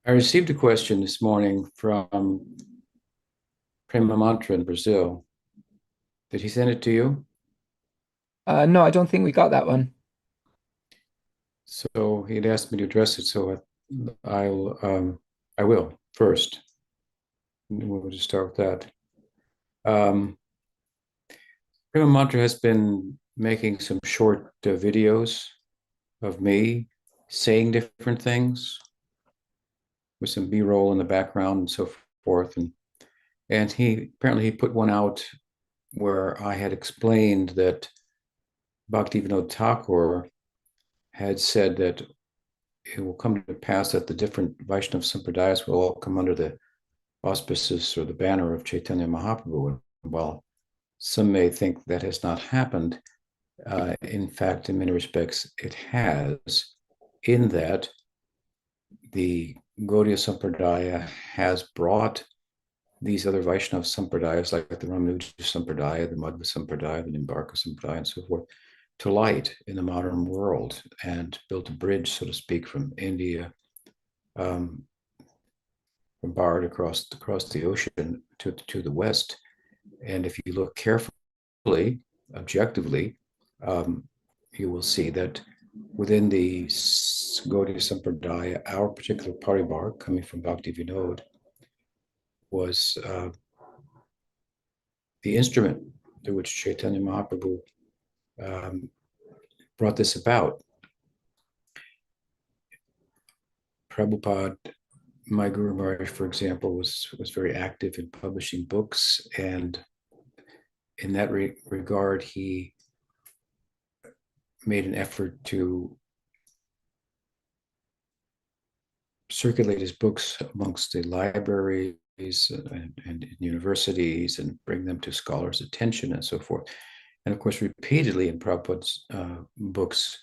I received a question this morning from Prema-mantra in Brazil. Did he send it to you? No, I don't think we got that one. So he'd asked me to address it, so I will first. We'll just start with that. Um, Prema-mantra has been making some short videos of me saying different things with some B-roll in the background and so forth. And he apparently he put one out where I had explained that Bhaktivinoda Thakur had said that it will come to pass that the different Vaishnava sampradayas will all come under the auspices or the banner of Chaitanya Mahaprabhu. While some may think that has not happened, in fact, in many respects, it has, in that the Gaudiya Sampradaya has brought these other Vaishnava Sampradayas, like the Ramanuja Sampradaya, the Madhva Sampradaya, the Nimbarka Sampradaya, and so forth, to light in the modern world and built a bridge, so to speak, from India, um, from Bharat across the ocean to the West. And if you look carefully, objectively, um, you will see that within the Gaudiya Sampradaya, our particular paribar coming from Bhakti Vinod was the instrument through which Chaitanya Mahaprabhu um, brought this about. Prabhupada, my Guru Maharaj, for example, was very active in publishing books, and in that regard, he made an effort to circulate his books amongst the libraries and universities and bring them to scholars' attention and so forth. And of course, repeatedly in Prabhupada's books,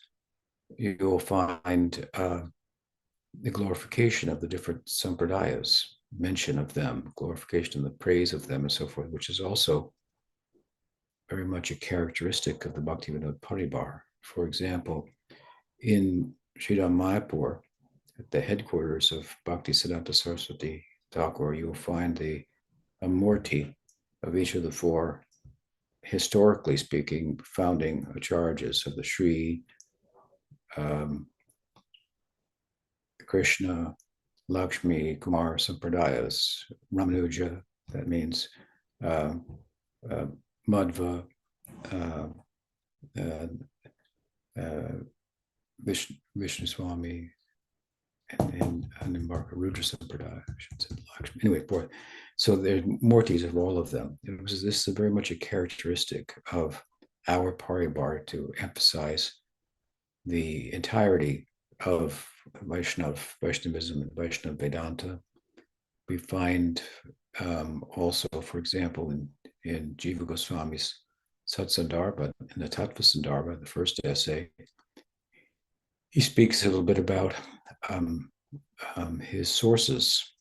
you will find the glorification of the different sampradayas, mention of them, glorification and the praise of them, and so forth, which is also very much a characteristic of the Bhaktivinoda Paribar. For example, in Sridham Mayapur, at the headquarters of Bhakti Siddhanta Saraswati Thakur, you will find a murti of each of the four, historically speaking, founding acharyas of the Sri um, Krishna, Lakshmi, Kumar Sampradayas, Ramanuja, that means uh, uh, Madhva, uh, uh, uh, Vishnu Swami, and Nimbarka Rudra Sampradaya, I should say, Lakshmi. Anyway, boy, so there's murtis of all of them. This is very much a characteristic of our paribar to emphasize the entirety of Vaishnavism and Vaishnava Vedanta. We find also, for example, in Jiva Goswami's Satsandarbha, in the Tattva Sandarbha, the first essay, he speaks a little bit about his sources,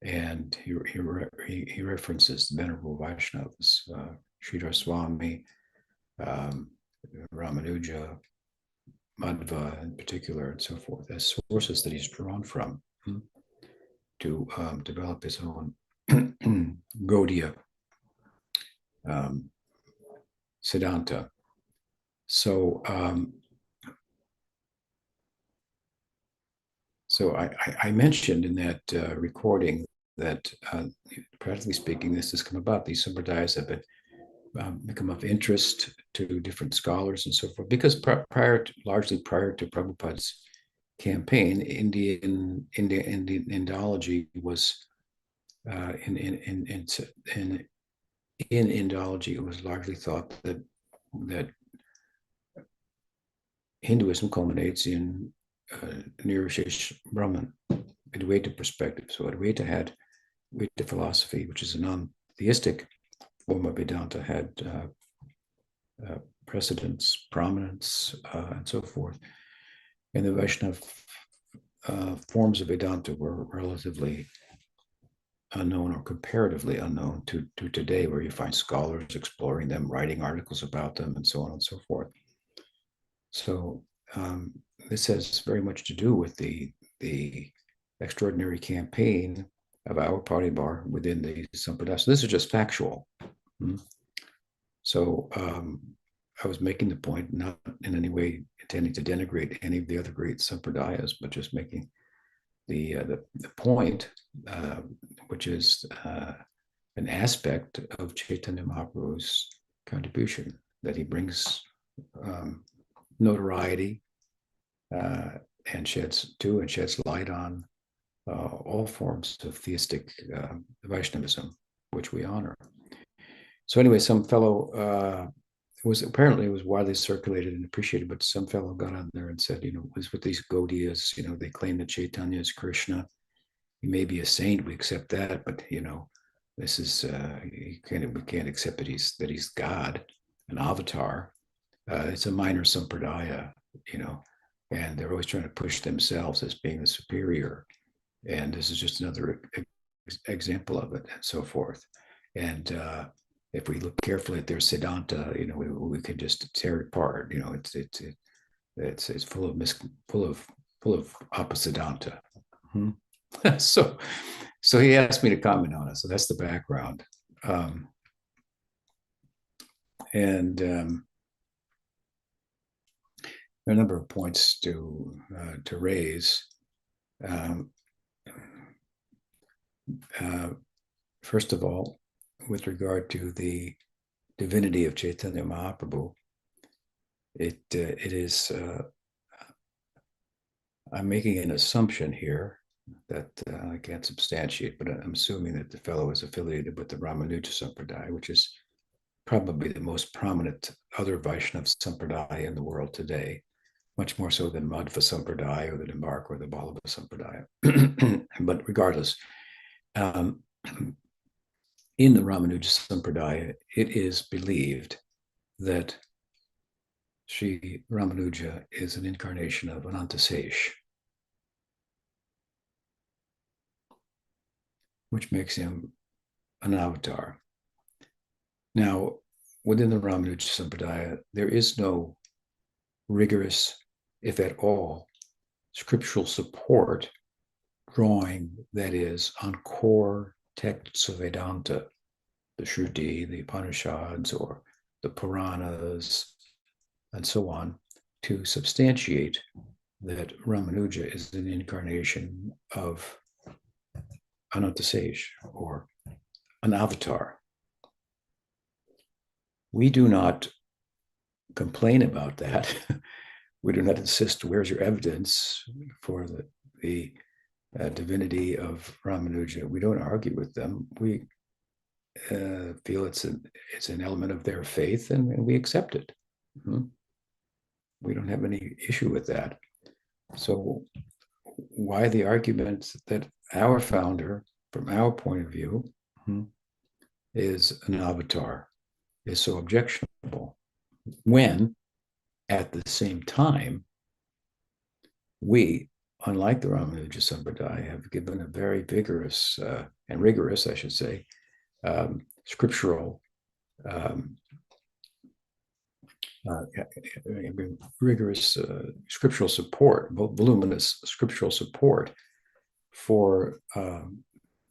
and he references the venerable Vaishnavas, Sridhar Swami, Ramanuja, Madhva in particular, and so forth, as sources that he's drawn from to develop his own Gaudiya Sedanta. So, so I mentioned in that recording that, practically speaking, this has come about. These sampradayas have been become of interest to different scholars and so forth, because largely prior to Prabhupada's campaign, Indian Indology was in Indology, it was largely thought that Hinduism culminates in Nirvishesh Brahman, Advaita perspective. So Advaita had Advaita philosophy, which is a non-theistic form of Vedanta, had precedence, prominence, and so forth. And the Vaishnava forms of Vedanta were relatively unknown, or comparatively unknown to today, where you find scholars exploring them, writing articles about them, and so on and so forth. So this has very much to do with the extraordinary campaign of our party bar within the sampradayas. So this is just factual. So I was making the point, not in any way intending to denigrate any of the other great sampradayas, but just making the point, which is an aspect of Chaitanya Mahaprabhu's contribution, that he brings notoriety and sheds light on all forms of theistic Vaishnavism, which we honor. So anyway, some fellow, it was widely circulated and appreciated, but some fellow got on there and said, was with these Gaudiyas, they claim that Chaitanya is Krishna. He may be a saint, we accept that, but this is we can't accept that he's God, an avatar. It's a minor sampradaya, and they're always trying to push themselves as being the superior. And this is just another example of it, and so forth. And if we look carefully at their Sedanta, we can just tear it apart. It's full of apa-siddhanta. So he asked me to comment on it. So that's the background. And there are a number of points to raise. First of all, with regard to the divinity of Chaitanya Mahaprabhu, it is, I'm making an assumption here that I can't substantiate, but I'm assuming that the fellow is affiliated with the Ramanuja Sampradaya, which is probably the most prominent other Vaishnava Sampradaya in the world today, much more so than Madhva Sampradaya or the Nimbarka or the Vallabha Sampradaya. But regardless, in the Ramanuja Sampradaya, it is believed that Sri Ramanuja is an incarnation of Anantasesh, which makes him an avatar. Now, within the Ramanuja Sampradaya, there is no rigorous, if at all, scriptural support drawing, that is, on core texts of Vedanta, the Shruti, the Upanishads, or the Puranas, and so on, to substantiate that Ramanuja is an incarnation of Anantasesh, or an avatar. We do not complain about that. We do not insist, where's your evidence for the divinity of Ramanuja? We don't argue with them. We feel it's an element of their faith, and we accept it. We don't have any issue with that. So why the argument that our founder, from our point of view, is an avatar, is so objectionable, when at the same time we, unlike the Ramanuja Sampradaya, have given a very vigorous and rigorous, I should say, scriptural rigorous scriptural support, voluminous scriptural support for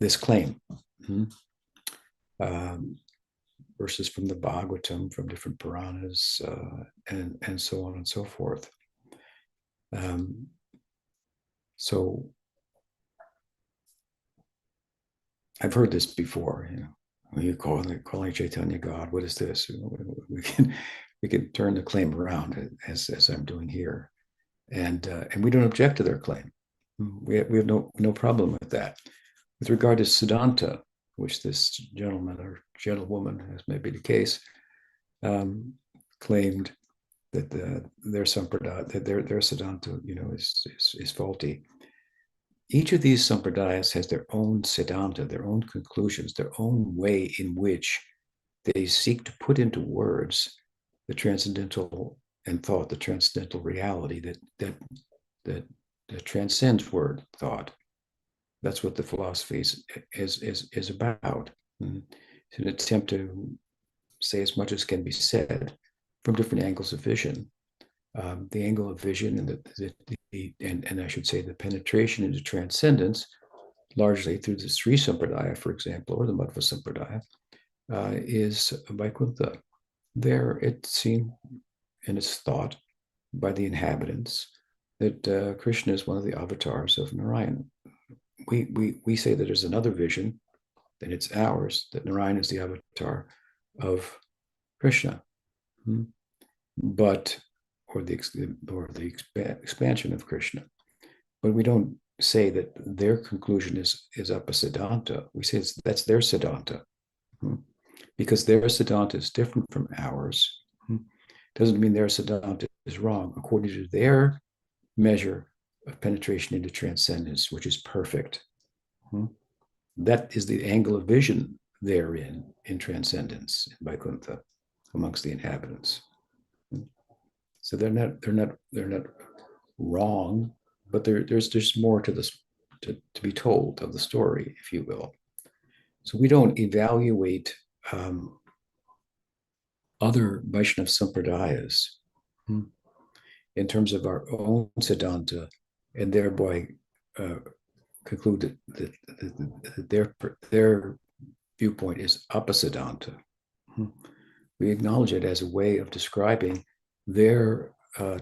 this claim. Verses from the Bhagavatam, from different Puranas, and so on and so forth. So I've heard this before. When you calling Chaitanya God, what is this? We can turn the claim around, as I'm doing here, and we don't object to their claim. We have no problem with that. With regard to Sedanta, which this gentleman or gentlewoman, as may be the case, claimed that their sampradaya, that their Sedanta, is faulty. Each of these sampradayas has their own Sedanta, their own conclusions, their own way in which they seek to put into words the transcendental and thought, the transcendental reality that transcends word thought. That's what the philosophy is about. It's an attempt to say as much as can be said from different angles of vision. The angle of vision and the and I should say the penetration into transcendence, largely through the Sri Sampradaya, for example, or the Madhva Sampradaya, is Vaikuntha. There it's seen and it's thought by the inhabitants that Krishna is one of the avatars of Narayan. We say that there's another vision, that it's ours, that Narayan is the avatar of Krishna, but or the expansion of Krishna. But we don't say that their conclusion is apa-siddhanta. We say that's their siddhanta, because their siddhanta is different from ours. Doesn't mean their siddhanta is wrong according to their measure of penetration into transcendence, which is perfect. That is the angle of vision therein in transcendence in Vaikuntha amongst the inhabitants. So they're not wrong, but there's more to this to be told of the story, if you will. So we don't evaluate other Vaishnava sampradayas in terms of our own siddhanta, and thereby conclude that their viewpoint is apa-siddhanta. We acknowledge it as a way of describing their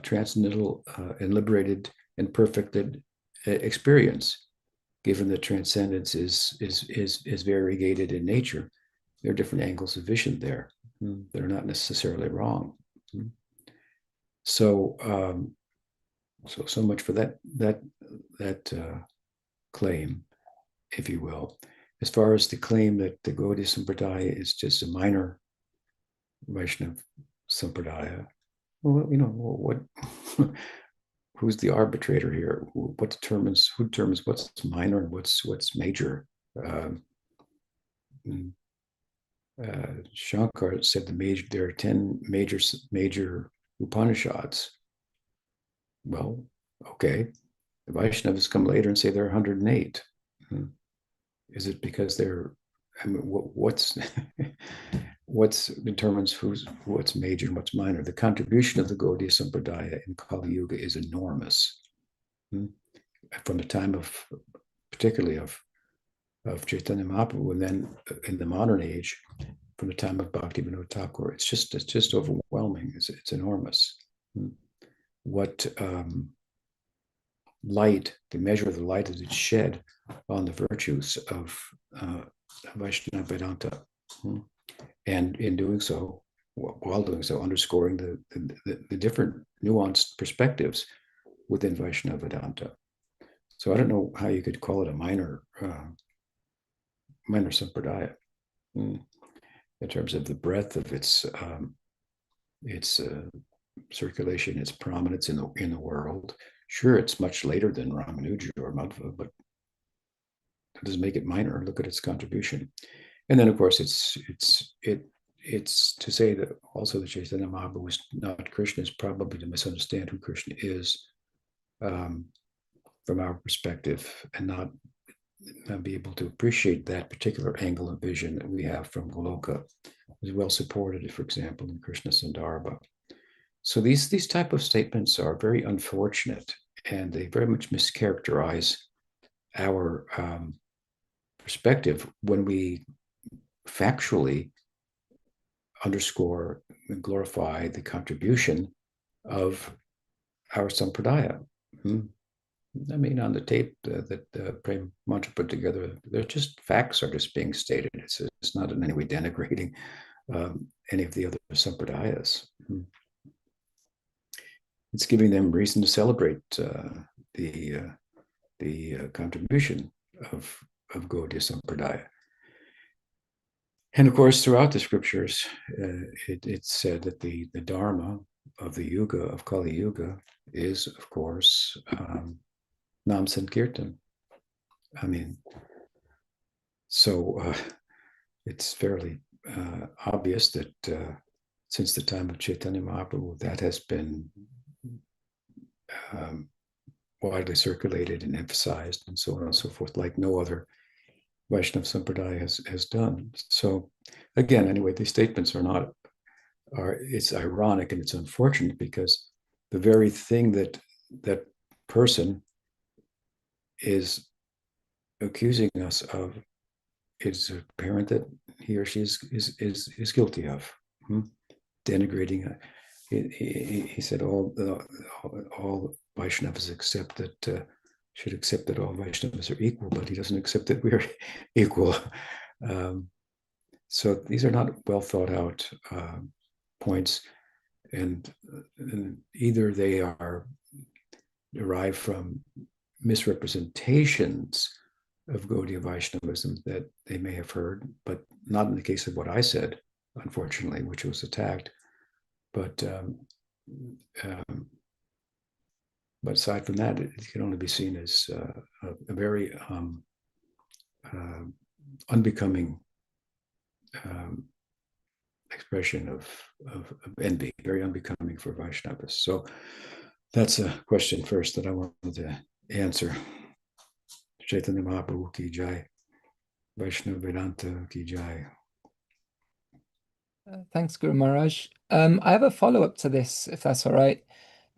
transcendental and liberated and perfected experience. Given that transcendence is variegated in nature, there are different angles of vision there that are not necessarily wrong. So much for that claim, if you will. As far as the claim that the Gaudiya Sampradaya is just a minor Vaishnava Sampradaya, well, what who's the arbitrator here? Who determines what's minor and what's major? Shankar said there are 10 major Upanishads. Well, okay. The Vaishnavas come later and say there are 108. Is it because they're? I mean, what's determines what's major and what's minor? The contribution of the Gaudiya Sampradaya in Kali Yuga is enormous. From the time of, particularly of Chaitanya Mahaprabhu, and then in the modern age, from the time of Bhaktivinoda Thakur, it's just overwhelming. It's enormous. What light, the measure of the light that it's shed on the virtues of Vaishnava Vedanta, and in doing so, while doing so, underscoring the different nuanced perspectives within Vaishnava Vedanta. So I don't know how you could call it a minor sampradaya in terms of the breadth of its circulation, its prominence in the world. Sure, it's much later than Ramanuja or Madhva, but that doesn't make it minor. Look at its contribution. And then, of course, it's to say that also that Chaitanya Mahaprabhu was not Krishna is probably to misunderstand who Krishna is from our perspective, and not be able to appreciate that particular angle of vision that we have from Goloka, is well supported, for example, in Krishna Sandarbha. So these type of statements are very unfortunate, and they very much mischaracterize our perspective when we factually underscore and glorify the contribution of our sampradaya. I mean, on the tape that Prem Mantra put together, they're just facts are just being stated. It's not in any way denigrating any of the other sampradayas. It's giving them reason to celebrate the contribution of Gaudiya Sampradaya. And of course, throughout the scriptures, it's said that the dharma of the yuga, of Kali Yuga, is, of course, Nam Sankirtan. I mean, so it's fairly obvious that since the time of Chaitanya Mahaprabhu, that has been widely circulated and emphasized, and so on and so forth, like no other Vaishnava Sampradaya has done. So again, anyway, these statements it's ironic and it's unfortunate, because the very thing that person is accusing us of, it's apparent that he or she is guilty of denigrating. He said all Vaishnavas accept that should accept that all Vaishnavas are equal, but he doesn't accept that we're equal. So these are not well thought out points, and either they are derived from misrepresentations of Gaudiya Vaishnavism that they may have heard, but not in the case of what I said, unfortunately, which was attacked. But aside from that, it can only be seen as a very unbecoming expression of envy, very unbecoming for Vaishnavas. So that's a question first that I wanted to answer. Chaitanya Mahaprabhu ki jai, Vaishnava Vedanta ki jai. Thanks, Guru Maharaj. I have a follow-up to this, if that's all right.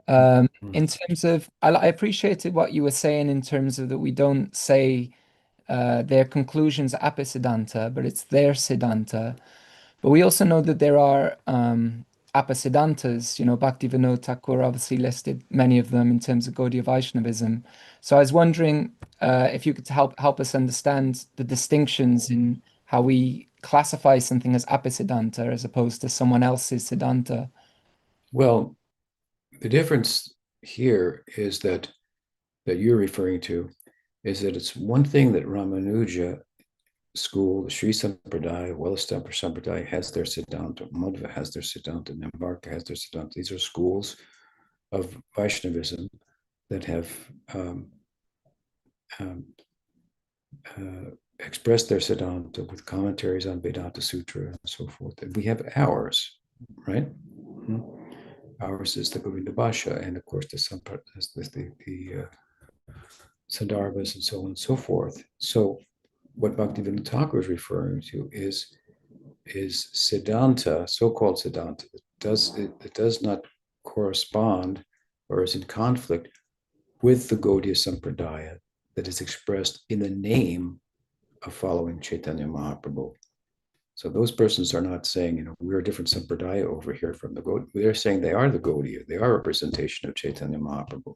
In terms of, I appreciated what you were saying in terms of that we don't say their conclusions apa-siddhanta, but it's their siddhanta. But we also know that there are apa-siddhantas. Bhaktivinoda Thakur obviously listed many of them in terms of Gaudiya Vaishnavism. So I was wondering if you could help us understand the distinctions in how we classify something as apa-siddhanta as opposed to someone else's siddhanta. Well, the difference here is that you're referring to is that it's one thing that Ramanuja school, the Sri Sampradaya, well-established Sampradaya, has their Siddhanta, Madhva has their Siddhanta, Nimbarka has their Siddhanta. These are schools of Vaishnavism that have expressed their Siddhanta with commentaries on Vedanta Sutra and so forth. And we have ours, right? Ours is the Govinda Bhasha, and of course the Sandarbhas and so on and so forth. So what Bhaktivinoda Thakur is referring to is Siddhanta, so-called Siddhanta, that does not correspond or is in conflict with the Gaudiya Sampradaya that is expressed in the name of following Chaitanya Mahaprabhu. So those persons are not saying, we're a different Sampradaya over here from the Gaudiya. They're saying they are the Gaudiya. They are a representation of Chaitanya Mahaprabhu.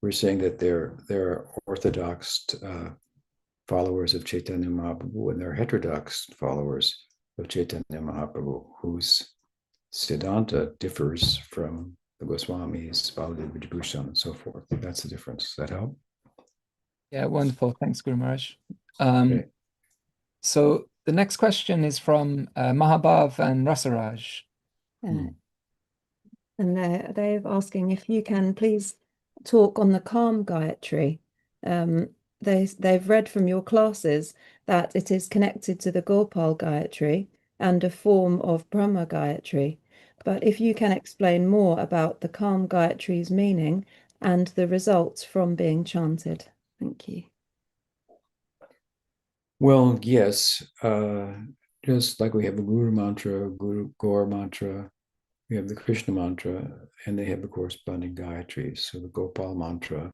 We're saying that they're orthodox followers of Chaitanya Mahaprabhu, and they're heterodox followers of Chaitanya Mahaprabhu, whose Siddhanta differs from the Goswamis, Baladev Vibhushan, and so forth. That's the difference. Does that help? Yeah, wonderful. Thanks, Guru Maharaj. Okay. So the next question is from Mahabhav and Rasaraj. And they're asking if you can please talk on the Kama-gayatri. They've read from your classes that it is connected to the Gopala-gayatri and a form of Brahma-gayatri. But if you can explain more about the Kama-gayatри's meaning and the results from being chanted. Thank you. Well, yes. Just like we have the Guru mantra, Guru Gaur mantra, we have the Krishna mantra, and they have the corresponding gayatris. So the Gopala-mantra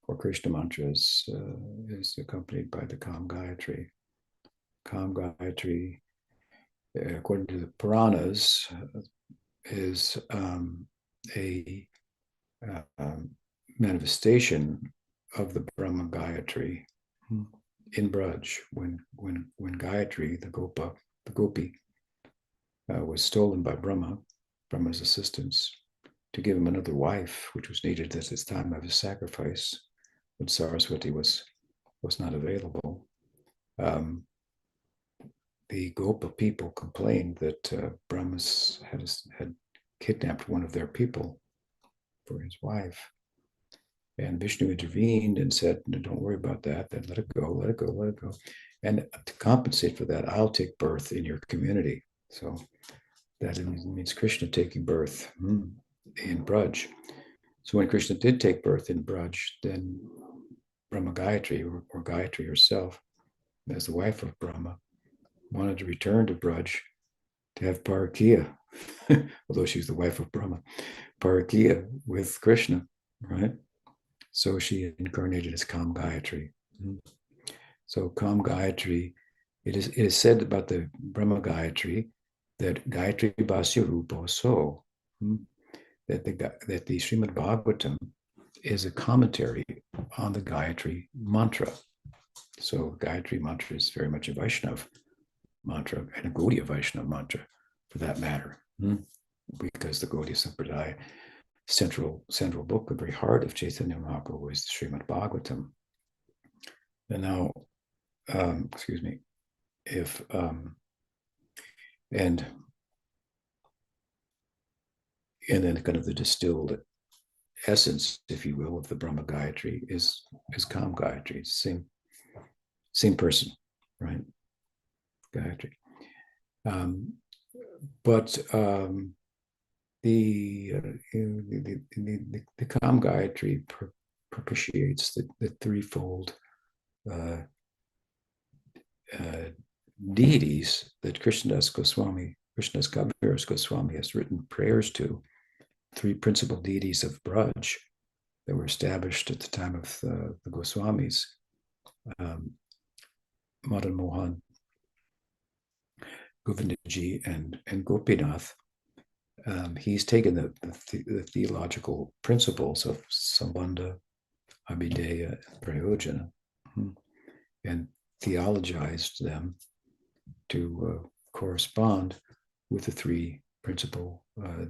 or Krishna mantra is accompanied by the Kama-gayatri. Kama-gayatri, according to the Puranas, is a manifestation of the Brahma-gayatri in Braj, when Gayatri, the Gopi, was stolen by Brahma's assistants, to give him another wife, which was needed at this time of his sacrifice, when Saraswati was not available. The Gopa people complained that Brahma had kidnapped one of their people for his wife. And Vishnu intervened and said, no, don't worry about that. Then let it go, let it go, let it go. And to compensate for that, I'll take birth in your community. So that means Krishna taking birth in Braj. So when Krishna did take birth in Braj, then Brahma Guyatri, or Gayatri herself, as the wife of Brahma, wanted to return to Braj to have Parakya, although she's the wife of Brahma, Parakya with Krishna, right? So she incarnated as Kama-gayatri. So Kama-gayatri, it is said about the Brahma-gayatri that Gayatri Basya Rupo So, that the Srimad Bhagavatam is a commentary on the Gayatri mantra. So Gayatri mantra is very much a Vaishnava mantra and a Gaudiya Vaishnava mantra for that matter, because the Gaudiya Sampradaya central book, the very heart of Chaitanya Mahaprabhu is the Srimad Bhagavatam. And now, excuse me, if and then kind of the distilled essence, if you will, of the Brahma Gayatri is Kama-gayatri. It's the same person, right? Gayatri. But the Kama-gayatri propitiates the threefold deities that Krishnadas Kaviraj Goswami has written prayers to. Three principal deities of Braj that were established at the time of the Goswamis, Madan Mohan, Govindaji, and Gopinath. He's taken the theological principles of Sambandha, Abhideya, and Prayojana, and theologized them to correspond with the three principal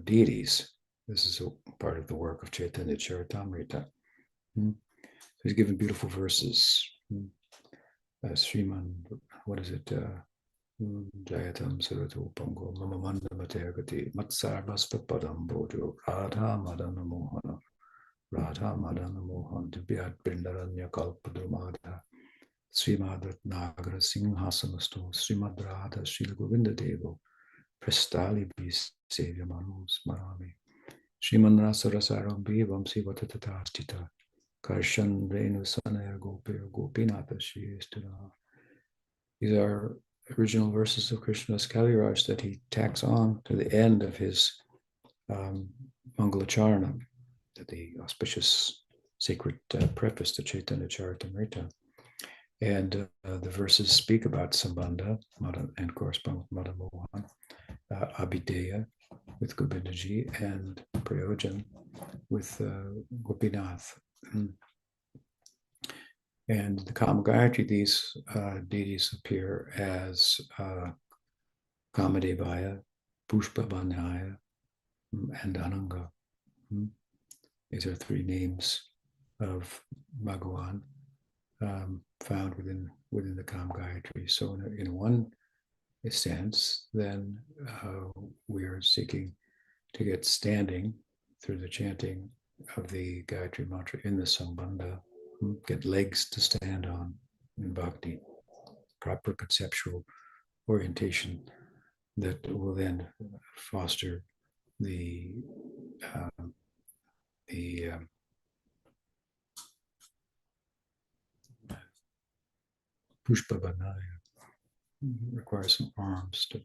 deities. This is a part of the work of Chaitanya Charitamrita. So he's given beautiful verses. Sriman, what is it? Jayatam Surato Pango Mamamanda Matagati Matsarvasta Padam Bojo Radha Madana Mohana Radha Madana Mohan Dibyat Brindaranya Kalpadramada Srimadat Nagara Singhasanasto Srimad Radha Srila Govinda Devo Prestali Bis Sevya Manu Smarami Sriman Rasa Rasaram Bhivam Sivatatatatita Karshan Renu Sanaya Gopir Gopinata Shri Istana. These are original verses of Krishna's Kaviraj that he tacks on to the end of his Mangalacharana, the auspicious sacred preface to Chaitanya Charitamrita. And the verses speak about Sambandha and correspond with Madan Mohan, Abhideya with Govindaji, and Prayojan with Gopinath. And the Kama-gayatri, these deities appear as Kamadevaya, Pushpa-banyaya, and Ananga. These are three names of Bhagavan found within the Kama-gayatri. So in one sense, then we are seeking to get standing through the chanting of the Gayatri mantra in the Sambandha, get legs to stand on in bhakti, proper conceptual orientation that will then foster the Pushpa-banaya. Requires some arms to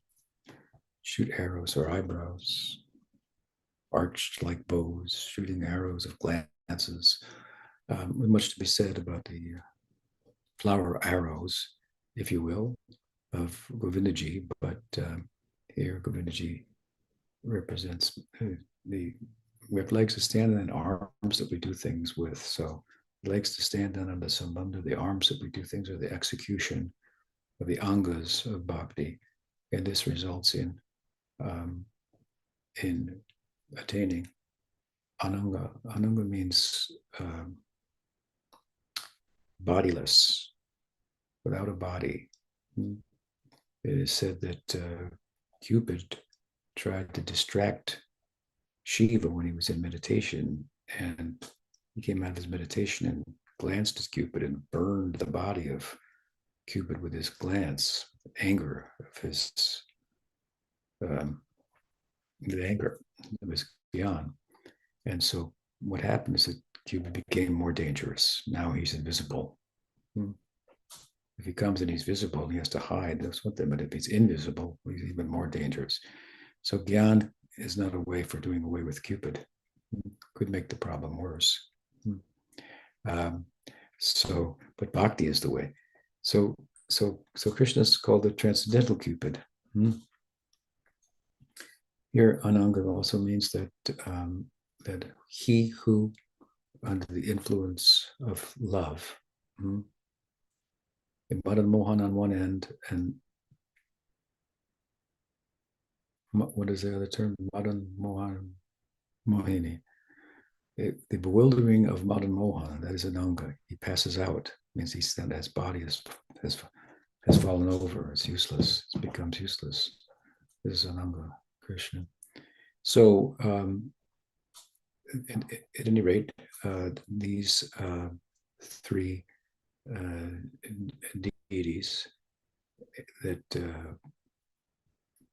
shoot arrows or eyebrows, arched like bows, shooting arrows of glances. Much to be said about the flower arrows, if you will, of Govindaji, but here Govindaji represents we have legs to stand on and arms that we do things with. So legs to stand on the Sambandha, the arms that we do things are the execution of the angas of bhakti, and this results in attaining ananga. Ananga means bodiless, without a body. It is said that Cupid tried to distract Shiva when he was in meditation, and he came out of his meditation and glanced at Cupid and burned the body of Cupid with his glance, anger of his, the anger that was beyond. And so what happened is that Cupid became more dangerous. Now he's invisible. If he comes and he's visible, he has to hide. That's one thing. But if he's invisible, he's even more dangerous. So Gyan is not a way for doing away with Cupid. Could make the problem worse. But bhakti is the way. So Krishna is called the transcendental Cupid. Here, Ananga also means that that he who, under the influence of love, Madan Mohan on one end, and what is the other term? Madan Mohan Mohini. The bewildering of Madan Mohan, that is Ananga. He passes out, means he's then his body has fallen over, it's useless, it becomes useless. This is Ananga, Krishna. So at any rate, these three deities that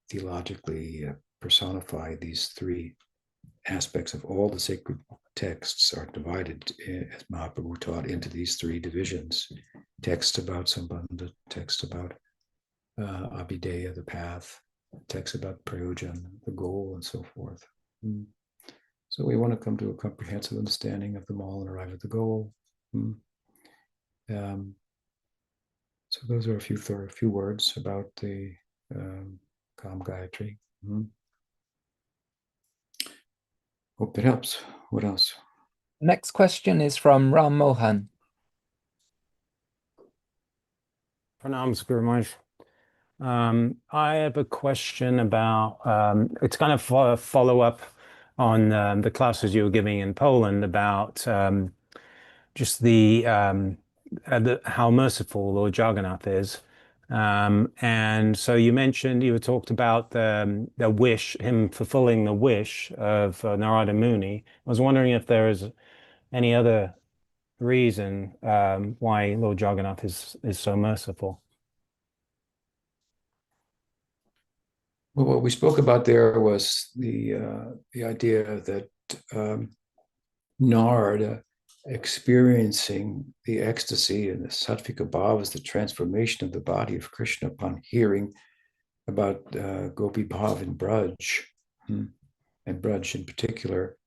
theologically personify these three aspects of all the sacred texts are divided, as Mahaprabhu taught, into these three divisions. Texts about Sambandha, texts about Abhideya, the path, texts about Prayojan, the goal, and so forth. So we want to come to a comprehensive understanding of them all and arrive at the goal. So those are a few words about the Kama-gayatri. Hope that helps. What else? Next question is from Ram Mohan. Pranams, Guru Maharaj. I have a question about, it's kind of a follow-up on the classes you were giving in Poland about just how merciful Lord Jagannatha is. And so you talked about the wish, him fulfilling the wish of Narada Muni. I was wondering if there is any other reason why Lord Jagannatha is so merciful. Well, what we spoke about there was the idea that Narada experiencing the ecstasy and the sattvika bhavas, the transformation of the body of Krishna upon hearing about Gopi Bhav and Braj, and Braj in particular,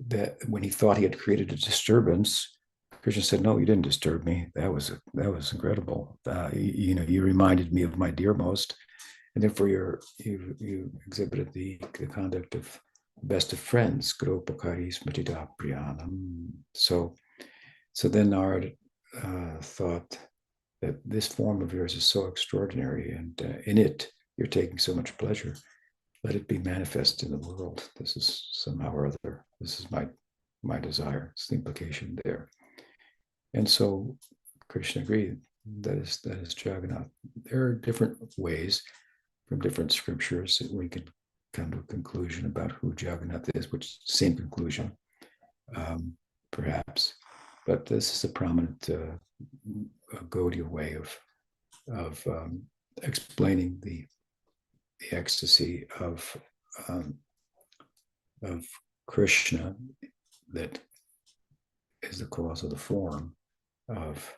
that when he thought he had created a disturbance, Krishna said, "No, you didn't disturb me. That was incredible. You reminded me of my dearmost, and therefore you exhibited the conduct of best of friends, Gopakari Smatita Priyanam." So then Narada thought that this form of yours is so extraordinary, and in it you're taking so much pleasure. Let it be manifest in the world. This is somehow or other. This is my desire. It's the implication there. And so Krishna agreed. That is Jagannath. There are different ways from different scriptures that we can come to a conclusion about who Jagannath is, which same conclusion, perhaps. But this is a prominent Gaudiya way of explaining the ecstasy of Krishna that is the cause of the form of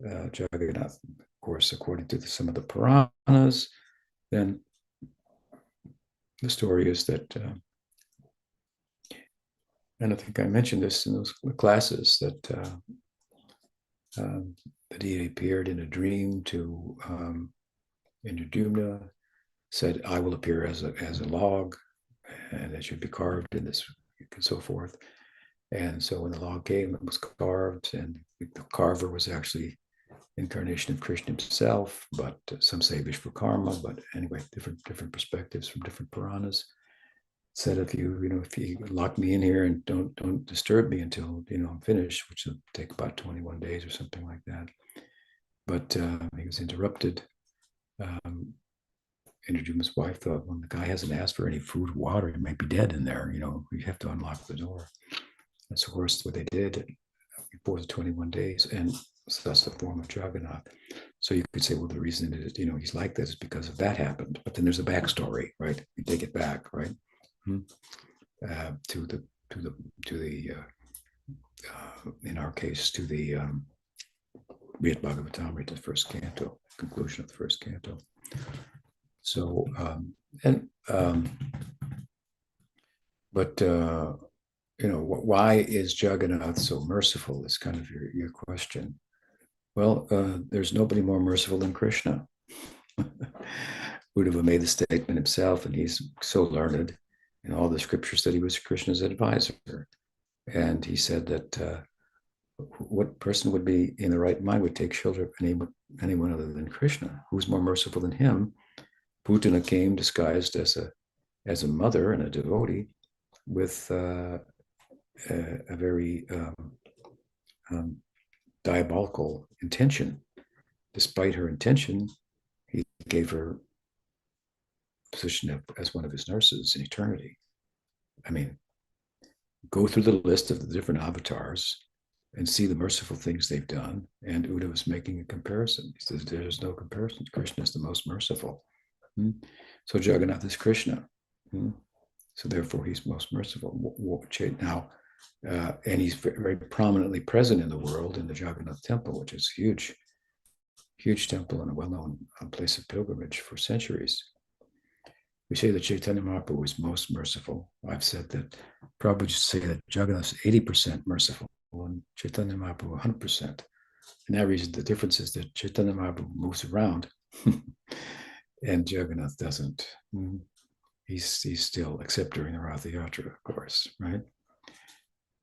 Jagannath. Of course, according to some of the Puranas, then the story is that, and I think I mentioned this in those classes, that the deity appeared in a dream to Indradumna, said, "I will appear as a log, and it should be carved in this," and so forth. And so when the log came, it was carved, and the carver was actually incarnation of Krishna himself, but some say Vishvakarma, but anyway, different perspectives from different Puranas. Said, if you lock me in here and don't disturb me until I'm finished, which will take about 21 days or something like that. But he was interrupted. Indradumna's wife thought, well, the guy hasn't asked for any food or water, he might be dead in there. We have to unlock the door. That's of course what they did before the 21 days, and so that's the form of Jagannath. So you could say, well, the reason is he's like this is because of that happened. But then there's a backstory, right? You take it back, right? To the in our case, to the Brihad Bhagavatamrita, the first canto, conclusion of the first canto. So but why is Jagannath so merciful is kind of your question. Well, there's nobody more merciful than Krishna. Uddhava made the statement himself, and he's so learned in all the scriptures that he was Krishna's advisor. And he said that what person would be in the right mind would take shelter of anyone other than Krishna? Who's more merciful than him? Putana came disguised as a mother and a devotee with a very diabolical intention. Despite her intention, he gave her a position as one of his nurses in eternity. I mean, go through the list of the different avatars and see the merciful things they've done. And Uddhava was making a comparison. He says, there's no comparison. Krishna is the most merciful. So Jagannath is Krishna. So therefore, he's most merciful. Now, and he's very prominently present in the world in the Jagannath temple, which is huge temple and a well-known place of pilgrimage for centuries. We say that Chaitanya Mahaprabhu was most merciful. I've said that probably just say that Jagannath is 80% merciful and Chaitanya Mahaprabhu 100%. And that reason, the difference is that Chaitanya Mahaprabhu moves around and Jagannath doesn't. He's still, except during the Ratha Yatra, of course, right?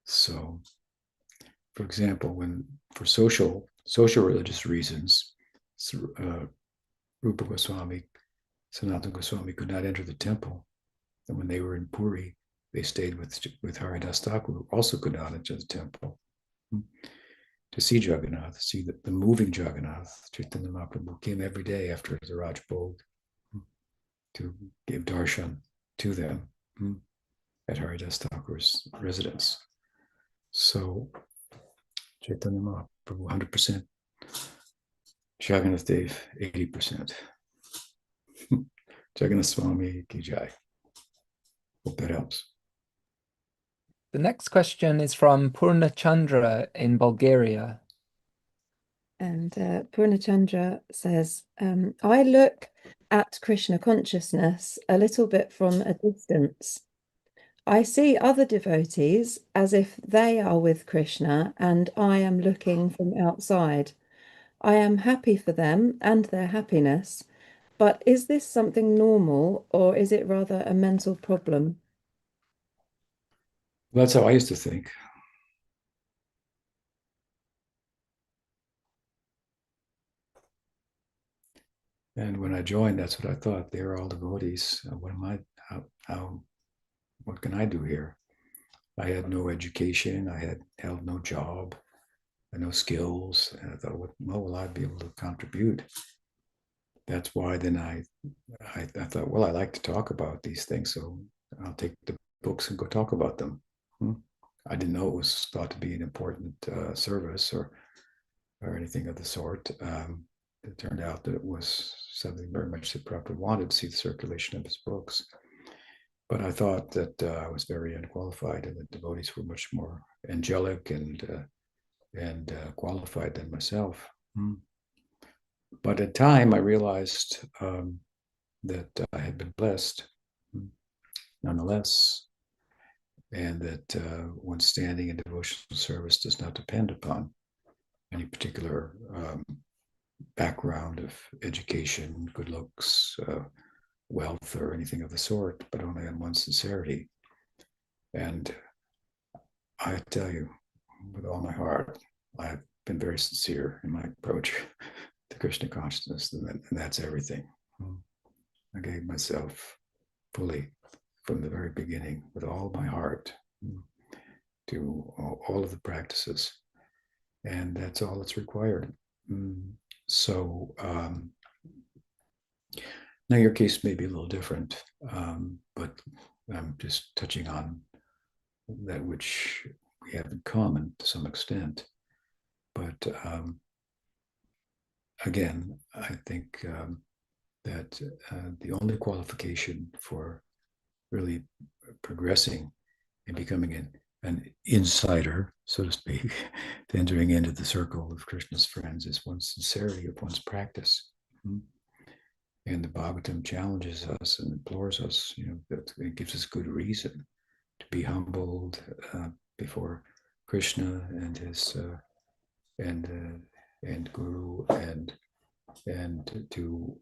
So, for example, for social religious reasons, Rupa Goswami, Sanatana Goswami could not enter the temple. And when they were in Puri, they stayed with Haridas Thakur, who also could not enter the temple. To see Jagannath, see the moving Jagannath, Chaitanya Mahaprabhu came every day after the Raj Bhog to give darshan to them at Haridas Thakur's residence. So Chaitanya Mahaprabhu 100%, Jagannath Dev 80%. Jagannath Swami Ki Jai. Hope that helps. The next question is from Purna Chandra in Bulgaria. And Purna Chandra says, I look at Krishna consciousness a little bit from a distance. I see other devotees as if they are with Krishna and I am looking from outside. I am happy for them and their happiness, but is this something normal or is it rather a mental problem? Well, that's how I used to think. And when I joined, that's what I thought. They were all devotees. What can I do here? I had no education. I had held no job, and no skills. And I thought, what will I be able to contribute? That's why then I thought, well, I like to talk about these things, so I'll take the books and go talk about them. I didn't know it was thought to be an important service or anything of the sort. It turned out that it was something very much that Prabhupada wanted to see the circulation of his books. But I thought that I was very unqualified, and the devotees were much more angelic and qualified than myself. But at time, I realized that I had been blessed, nonetheless, and that one's standing in devotional service does not depend upon any particular background of education, good looks, wealth, or anything of the sort, but only on one's sincerity. And I tell you, with all my heart, I've been very sincere in my approach to Krishna consciousness, and that's everything. I gave myself fully from the very beginning, with all my heart, to all of the practices, and that's all that's required. So now your case may be a little different, but I'm just touching on that which we have in common to some extent. But again, I think that the only qualification for really progressing and becoming an insider, so to speak, to entering into the circle of Krishna's friends is one's sincerity of one's practice. And the Bhagavatam challenges us and implores us, that it gives us good reason to be humbled before Krishna and his and Guru, and to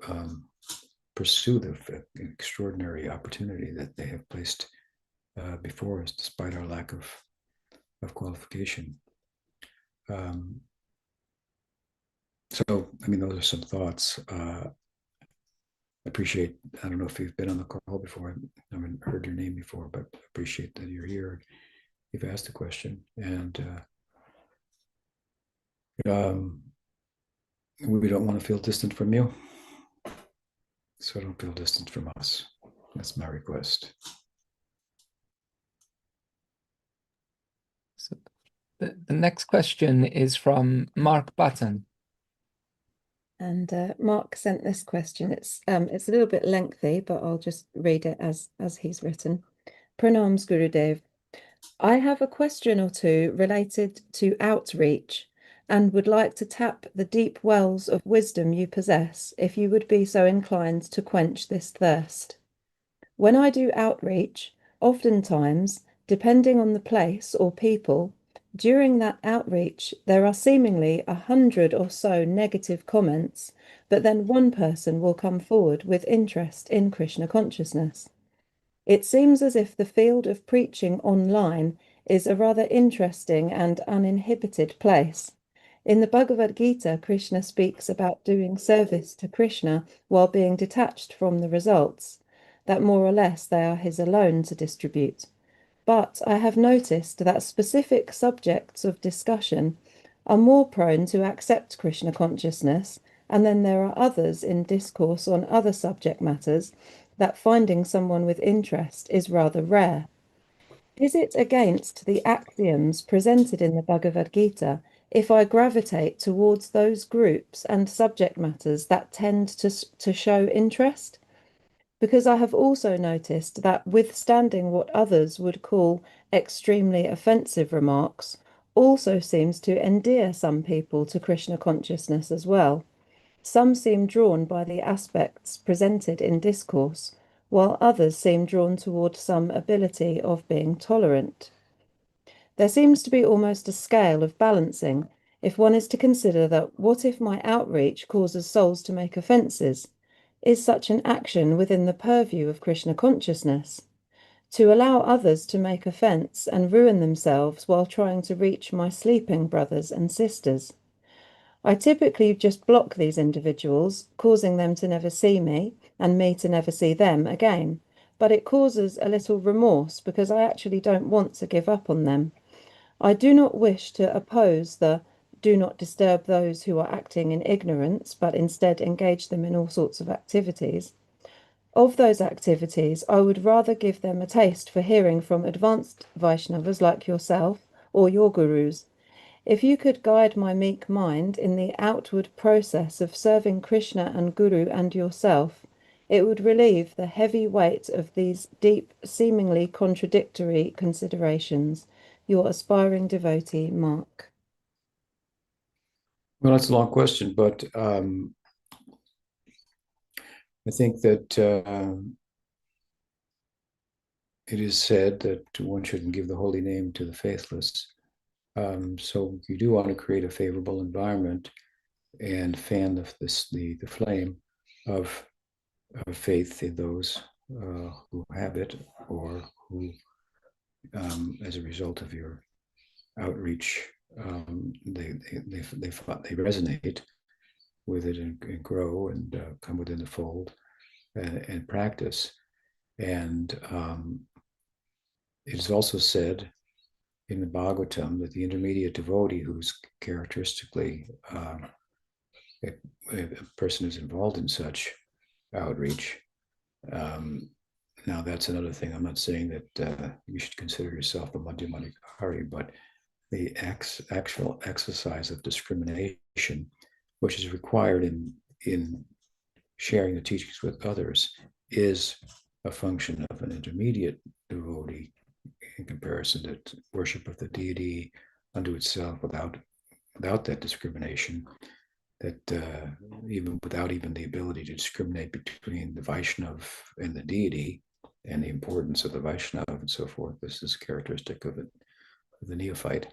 pursue the extraordinary opportunity that they have placed before us, despite our lack of qualification. So, I mean, those are some thoughts. Appreciate, I don't know if you've been on the call before, I haven't heard your name before, but appreciate that you're here. You've asked a question, and we don't want to feel distant from you, so don't feel distant from us. That's my request. So the next question is from Mark Button. And Mark sent this question. It's a little bit lengthy, but I'll just read it as he's written. Pranams, Gurudev. I have a question or two related to outreach and would like to tap the deep wells of wisdom you possess, if you would be so inclined to quench this thirst. When I do outreach, oftentimes, depending on the place or people, during that outreach, there are seemingly 100 or so negative comments, but then one person will come forward with interest in Krishna consciousness. It seems as if the field of preaching online is a rather interesting and uninhibited place. In the Bhagavad Gita, Krishna speaks about doing service to Krishna while being detached from the results, that more or less they are his alone to distribute. But I have noticed that specific subjects of discussion are more prone to accept Krishna consciousness, and then there are others in discourse on other subject matters that finding someone with interest is rather rare. Is it against the axioms presented in the Bhagavad Gita if I gravitate towards those groups and subject matters that tend to show interest? Because I have also noticed that withstanding what others would call extremely offensive remarks also seems to endear some people to Krishna consciousness as well. Some seem drawn by the aspects presented in discourse, while others seem drawn toward some ability of being tolerant. There seems to be almost a scale of balancing if one is to consider that what if my outreach causes souls to make offences? Is such an action within the purview of Krishna consciousness? To allow others to make offence and ruin themselves while trying to reach my sleeping brothers and sisters. I typically just block these individuals, causing them to never see me and me to never see them again. But it causes a little remorse because I actually don't want to give up on them. I do not wish to oppose the do not disturb those who are acting in ignorance, but instead engage them in all sorts of activities. Of those activities, I would rather give them a taste for hearing from advanced Vaishnavas like yourself or your gurus. If you could guide my meek mind in the outward process of serving Krishna and Guru and yourself, it would relieve the heavy weight of these deep, seemingly contradictory considerations. Your aspiring devotee, Mark. Well, that's a long question, but I think that it is said that one shouldn't give the holy name to the faithless. So you do want to create a favorable environment and fan the flame of faith in those who have it, or who, as a result of your outreach, they resonate with it and grow and come within the fold and practice. And it is also said in the Bhagavatam that the intermediate devotee, who's characteristically a person who's involved in such outreach. Now that's another thing. I'm not saying that you should consider yourself a Madhyamadikari, but the actual exercise of discrimination, which is required in sharing the teachings with others, is a function of an intermediate devotee in comparison to worship of the deity unto itself without that discrimination, that even without even the ability to discriminate between the Vaishnava and the deity, and the importance of the Vaishnava and so forth. This is characteristic of the neophyte.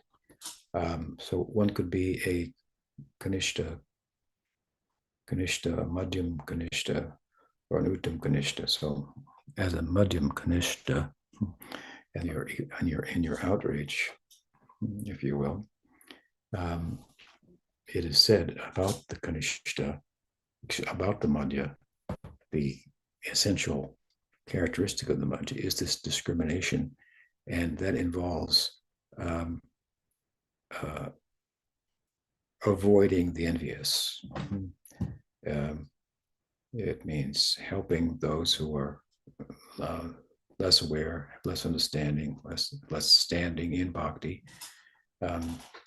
So one could be a Kanishta, Madhyam Kanishta, or an Uttam Kanishta. So as a Madhyam Kanishta, and your outreach, if you will, it is said about the Kanishta, about the Madhya, the essential characteristic of the Madhya is this discrimination, and that involves avoiding the envious. It means helping those who are less aware, less understanding, less standing in bhakti,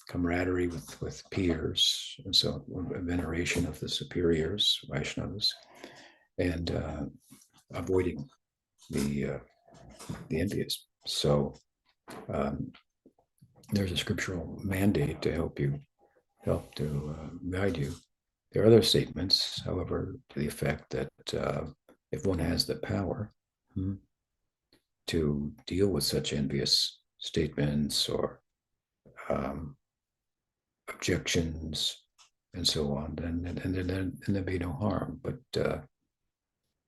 camaraderie with peers, and so veneration of the superiors, Vaishnavas, and avoiding the envious. So there's a scriptural mandate to help to guide you. There are other statements, however, to the effect that if one has the power to deal with such envious statements or objections and so on, then there'd be no harm. But the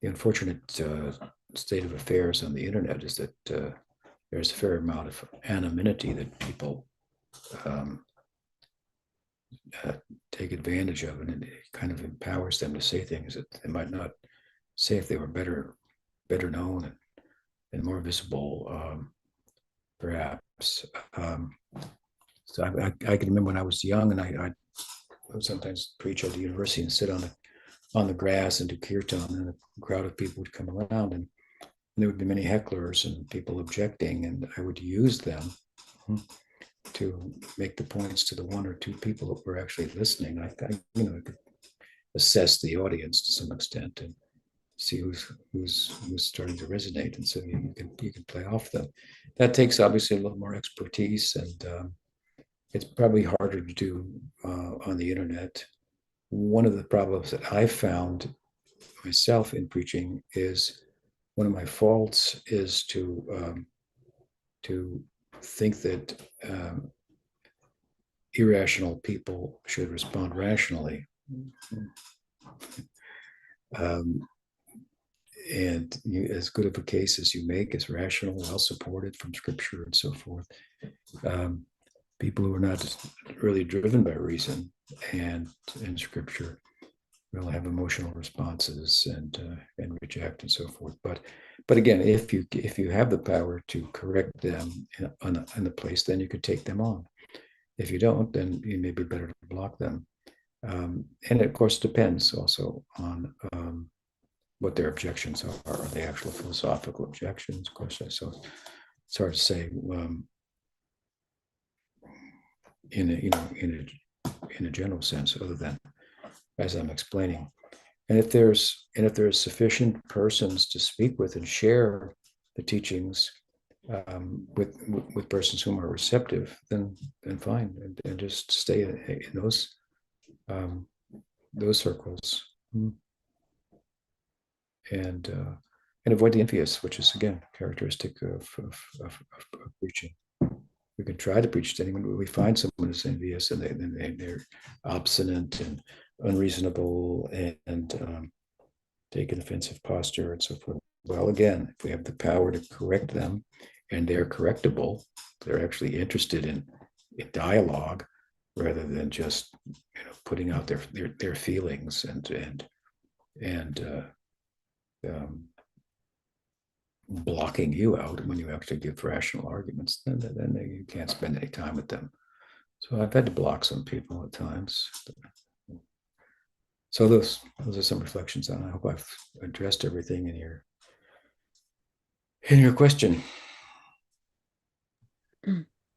unfortunate state of affairs on the internet is that there's a fair amount of anonymity that people take advantage of, and it kind of empowers them to say things that they might not say if they were better known and more visible, perhaps. So I can remember when I was young, and I would sometimes preach at the university and sit on the grass and do kirtan, and a crowd of people would come around, and there would be many hecklers and people objecting, and I would use them to make the points to the one or two people that were actually listening. I could assess the audience to some extent and see who's starting to resonate, and so you can play off them. That takes obviously a little more expertise, and it's probably harder to do on the internet. One of the problems that I found myself in preaching is one of my faults is to think that irrational people should respond rationally. And as good of a case as you make is rational, well supported from scripture and so forth. People who are not really driven by reason and scripture will have emotional responses and reject and so forth. But again, if you have the power to correct them in the place, then you could take them on. If you don't, then it may be better to block them. And it, of course, depends also on what their objections are. Are they actual philosophical objections? Of course, so it's hard to say in a general sense, other than as I'm explaining. And if there's sufficient persons to speak with and share the teachings with persons whom are receptive, then fine, and just stay in those circles, and avoid the envious, which is again characteristic of preaching. We can try to preach to anyone, but we find someone who's envious and they're obstinate and unreasonable and take an offensive posture and so forth. Well, again, if we have the power to correct them and they're correctable, they're actually interested in dialogue rather than just putting out their feelings and blocking you out when you actually give rational arguments, then you can't spend any time with them. So I've had to block some people at times. So those are some reflections on it. I hope I've addressed everything in your question.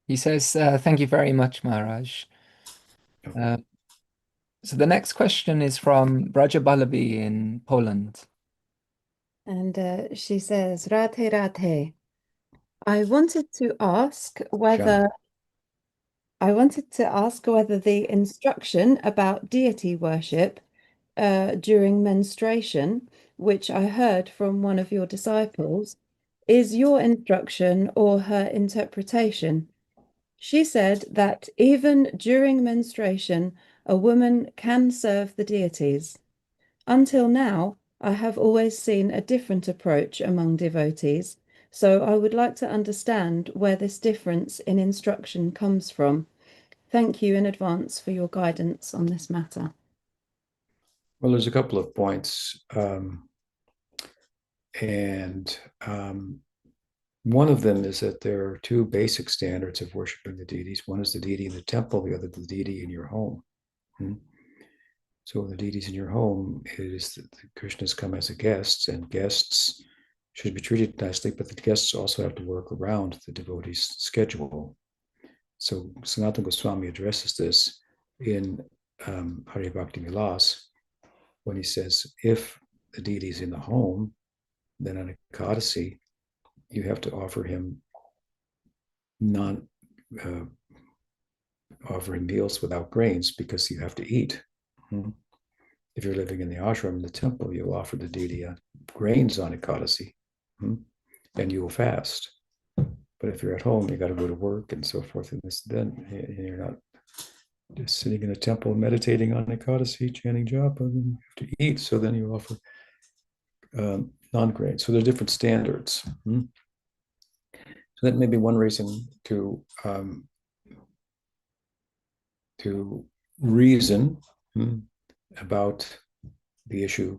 He says, thank you very much, Maharaj. So the next question is from Brajabalabi in Poland. And she says, Radhe Radhe. I wanted to ask whether the instruction about deity worship during menstruation, which I heard from one of your disciples, is your instruction or her interpretation? She said that even during menstruation, a woman can serve the deities. Until now, I have always seen a different approach among devotees, so I would like to understand where this difference in instruction comes from. Thank you in advance for your guidance on this matter. Well, there's a couple of points. One of them is that there are two basic standards of worshiping the deities. One is the deity in the temple, the other the deity in your home. So the deities in your home, it is that Krishna's come as a guest, and guests should be treated nicely, but the guests also have to work around the devotee's schedule. So Sanatana Goswami addresses this in Hari Bhakti Vilas when he says, if the deity is in the home, then on Ekadasi, you have to offer him offering meals without grains because you have to eat. If you're living in the ashram, in the temple, you'll offer the deity grains on Ekadasi, and you will fast. But if you're at home, you got to go to work and so forth, and then you're not just sitting in a temple meditating on Ekadasi, chanting japa, and you have to eat. So then you offer non-grain. So there are different standards. So that may be one reason to reason about the issue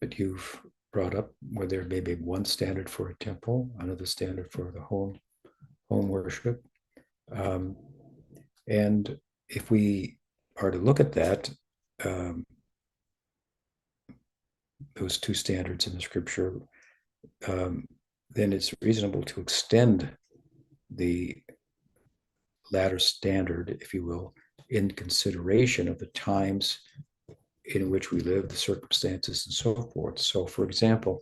that you've brought up, where there may be one standard for a temple, another standard for the home worship. And if we are to look at that, those two standards in the scripture, then it's reasonable to extend the latter standard, if you will, in consideration of the times in which we live, the circumstances, and so forth. So, for example,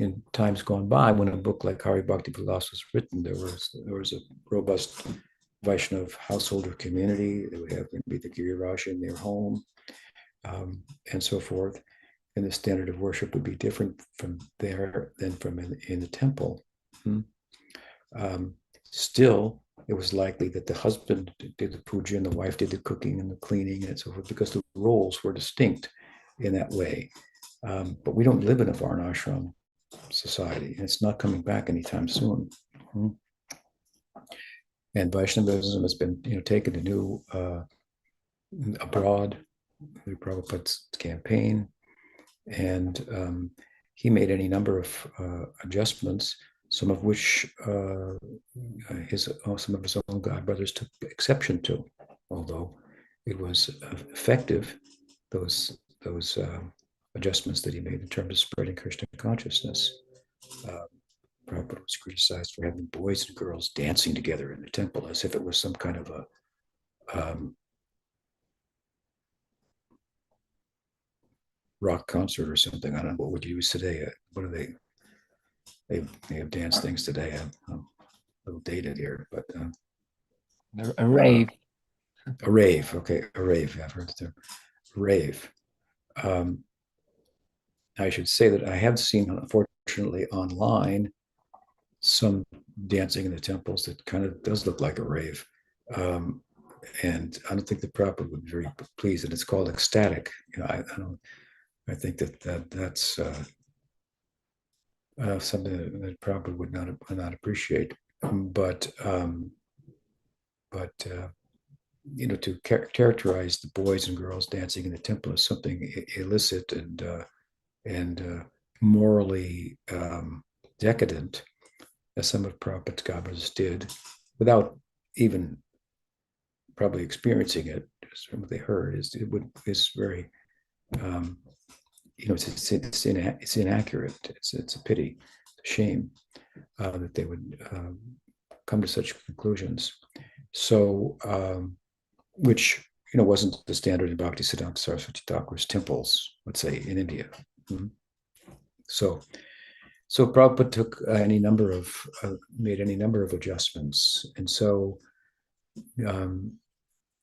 in times gone by, when a book like Hari Bhakti Vilas was written, there was a robust Vaishnava householder community. They would have maybe the Giriraj in their home, and so forth. And the standard of worship would be different from there than from in the temple. Still, it was likely that the husband did the puja and the wife did the cooking and the cleaning and so forth, because the roles were distinct in that way. But we don't live in a varnashram society, and it's not coming back anytime soon. And Vaishnavism has been, taken to new abroad through Prabhupada's campaign, and he made any number of adjustments, some of which some of his own godbrothers took exception to, although it was effective, those adjustments that he made in terms of spreading Krishna consciousness. Prabhupada was criticized for having boys and girls dancing together in the temple as if it was some kind of a rock concert or something. I don't know what would you use today. What are they? They have dance things today. I'm a little dated here, but a rave. A rave. Okay, a rave. I've heard the term rave. I should say that I have seen, unfortunately, online some dancing in the temples that kind of does look like a rave. And I don't think the Prabhupada would be very pleased. And it's called ecstatic. I think that's something that Prabhupada would not appreciate. But to characterize the boys and girls dancing in the temple as something illicit and morally decadent, as some of Prabhupada's godbrothers did, without even probably experiencing it, just from what they heard, is very, it's inaccurate. It's a pity, it's a shame that they would come to such conclusions. So, which wasn't the standard in Bhakti-siddhanta Saraswati Thakur's temples, let's say, in India. So Prabhupada made any number of adjustments, and so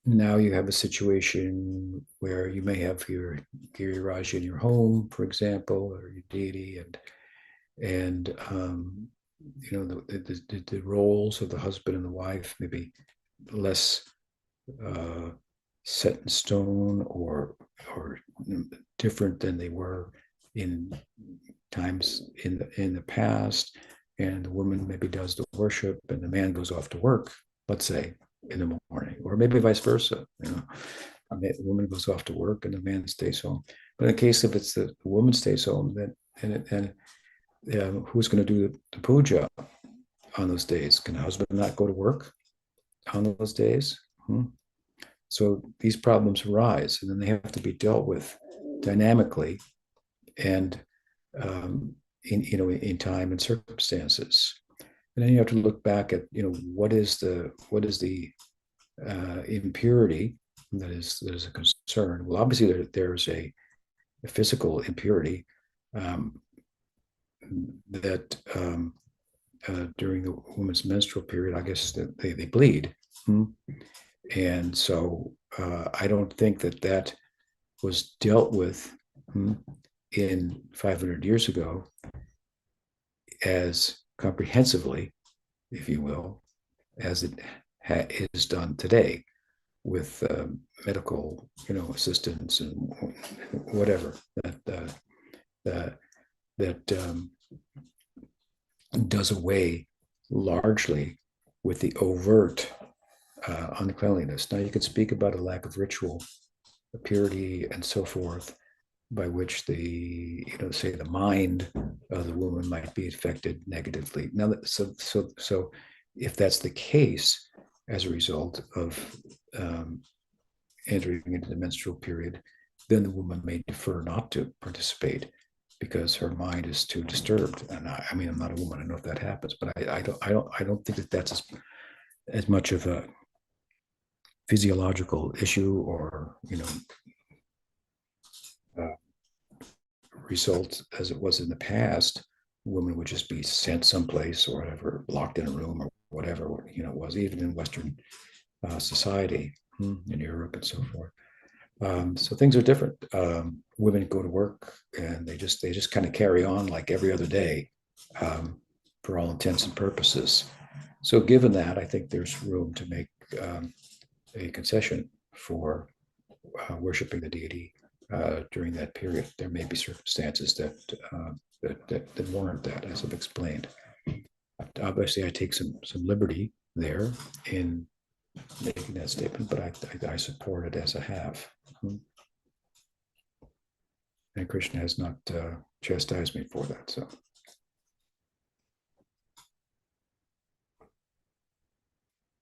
now you have a situation where you may have your Giriraj in your home, for example, or your deity, and the roles of the husband and the wife maybe less set in stone or different than they were in times in the past, and the woman maybe does the worship and the man goes off to work, let's say in the morning, or maybe vice versa. The woman goes off to work and the man stays home. But in case if it's the woman stays home, then who's going to do the puja on those days? Can the husband not go to work on those days? So these problems arise, and then they have to be dealt with dynamically and in time and circumstances. And then you have to look back at what is the impurity that is a concern. Well, obviously there's a physical impurity that during the woman's menstrual period, I guess that they bleed. And so I don't think that was dealt with in 500 years ago as comprehensively, if you will, as it is done today with medical, assistance and whatever that does away largely with the overt uncleanliness. Now you could speak about a lack of ritual purity and so forth, by which say the mind of the woman might be affected negatively. Now, so if that's the case, as a result of entering into the menstrual period, then the woman may defer not to participate because her mind is too disturbed. And I mean, I'm not a woman. I know if that happens, but I don't think that that's as much of a physiological issue or result as it was in the past. Women would just be sent someplace or whatever, locked in a room or whatever it was, even in Western society, in Europe and so forth. So things are different. Women go to work and they just kind of carry on like every other day, for all intents and purposes. So given that, I think there's room to make a concession for worshiping the deity during that period. There may be circumstances that warrant that, as I've explained. Obviously, I take some liberty there in making that statement, but I support it as I have. And Krishna has not chastised me for that. So,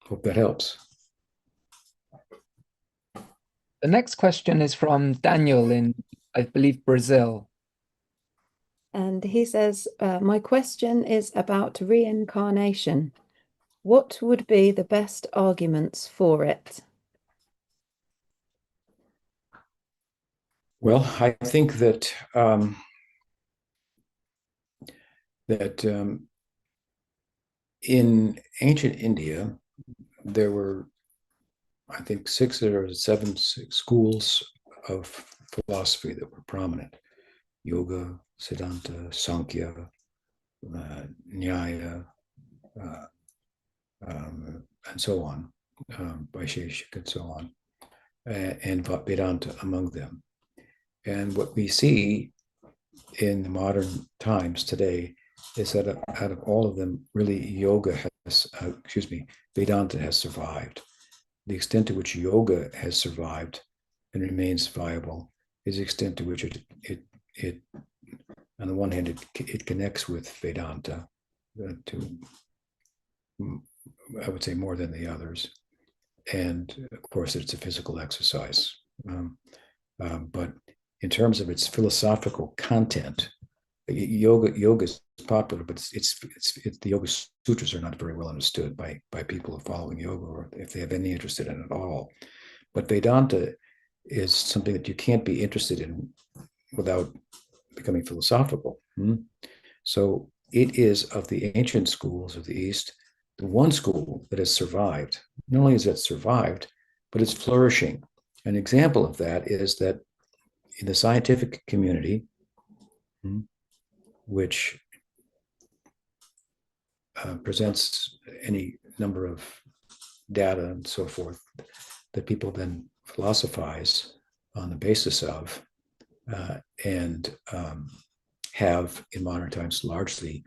hope that helps. The next question is from Daniel in, I believe, Brazil. And he says, my question is about reincarnation. What would be the best arguments for it? Well, I think that in ancient India, there were, I think, 6 or 7 schools of philosophy that were prominent: Yoga, Siddhanta, Sankhya, Nyaya, and so on, Vaisheshik and so on, and Vedanta among them. And what we see in the modern times today is that out of all of them, really Vedanta has survived. The extent to which yoga has survived and remains viable is the extent to which it on the one hand, it connects with Vedanta to, I would say, more than the others. And of course, it's a physical exercise. But in terms of its philosophical content, yoga is popular, but it's the Yoga Sutras are not very well understood by people who are following yoga, or if they have any interest in it at all. But Vedanta is something that you can't be interested in without becoming philosophical. So it is, of the ancient schools of the East, the one school that has survived. Not only has it survived, but it's flourishing. An example of that is that in the scientific community, which presents any number of data and so forth that people then philosophize on the basis of, and have in modern times largely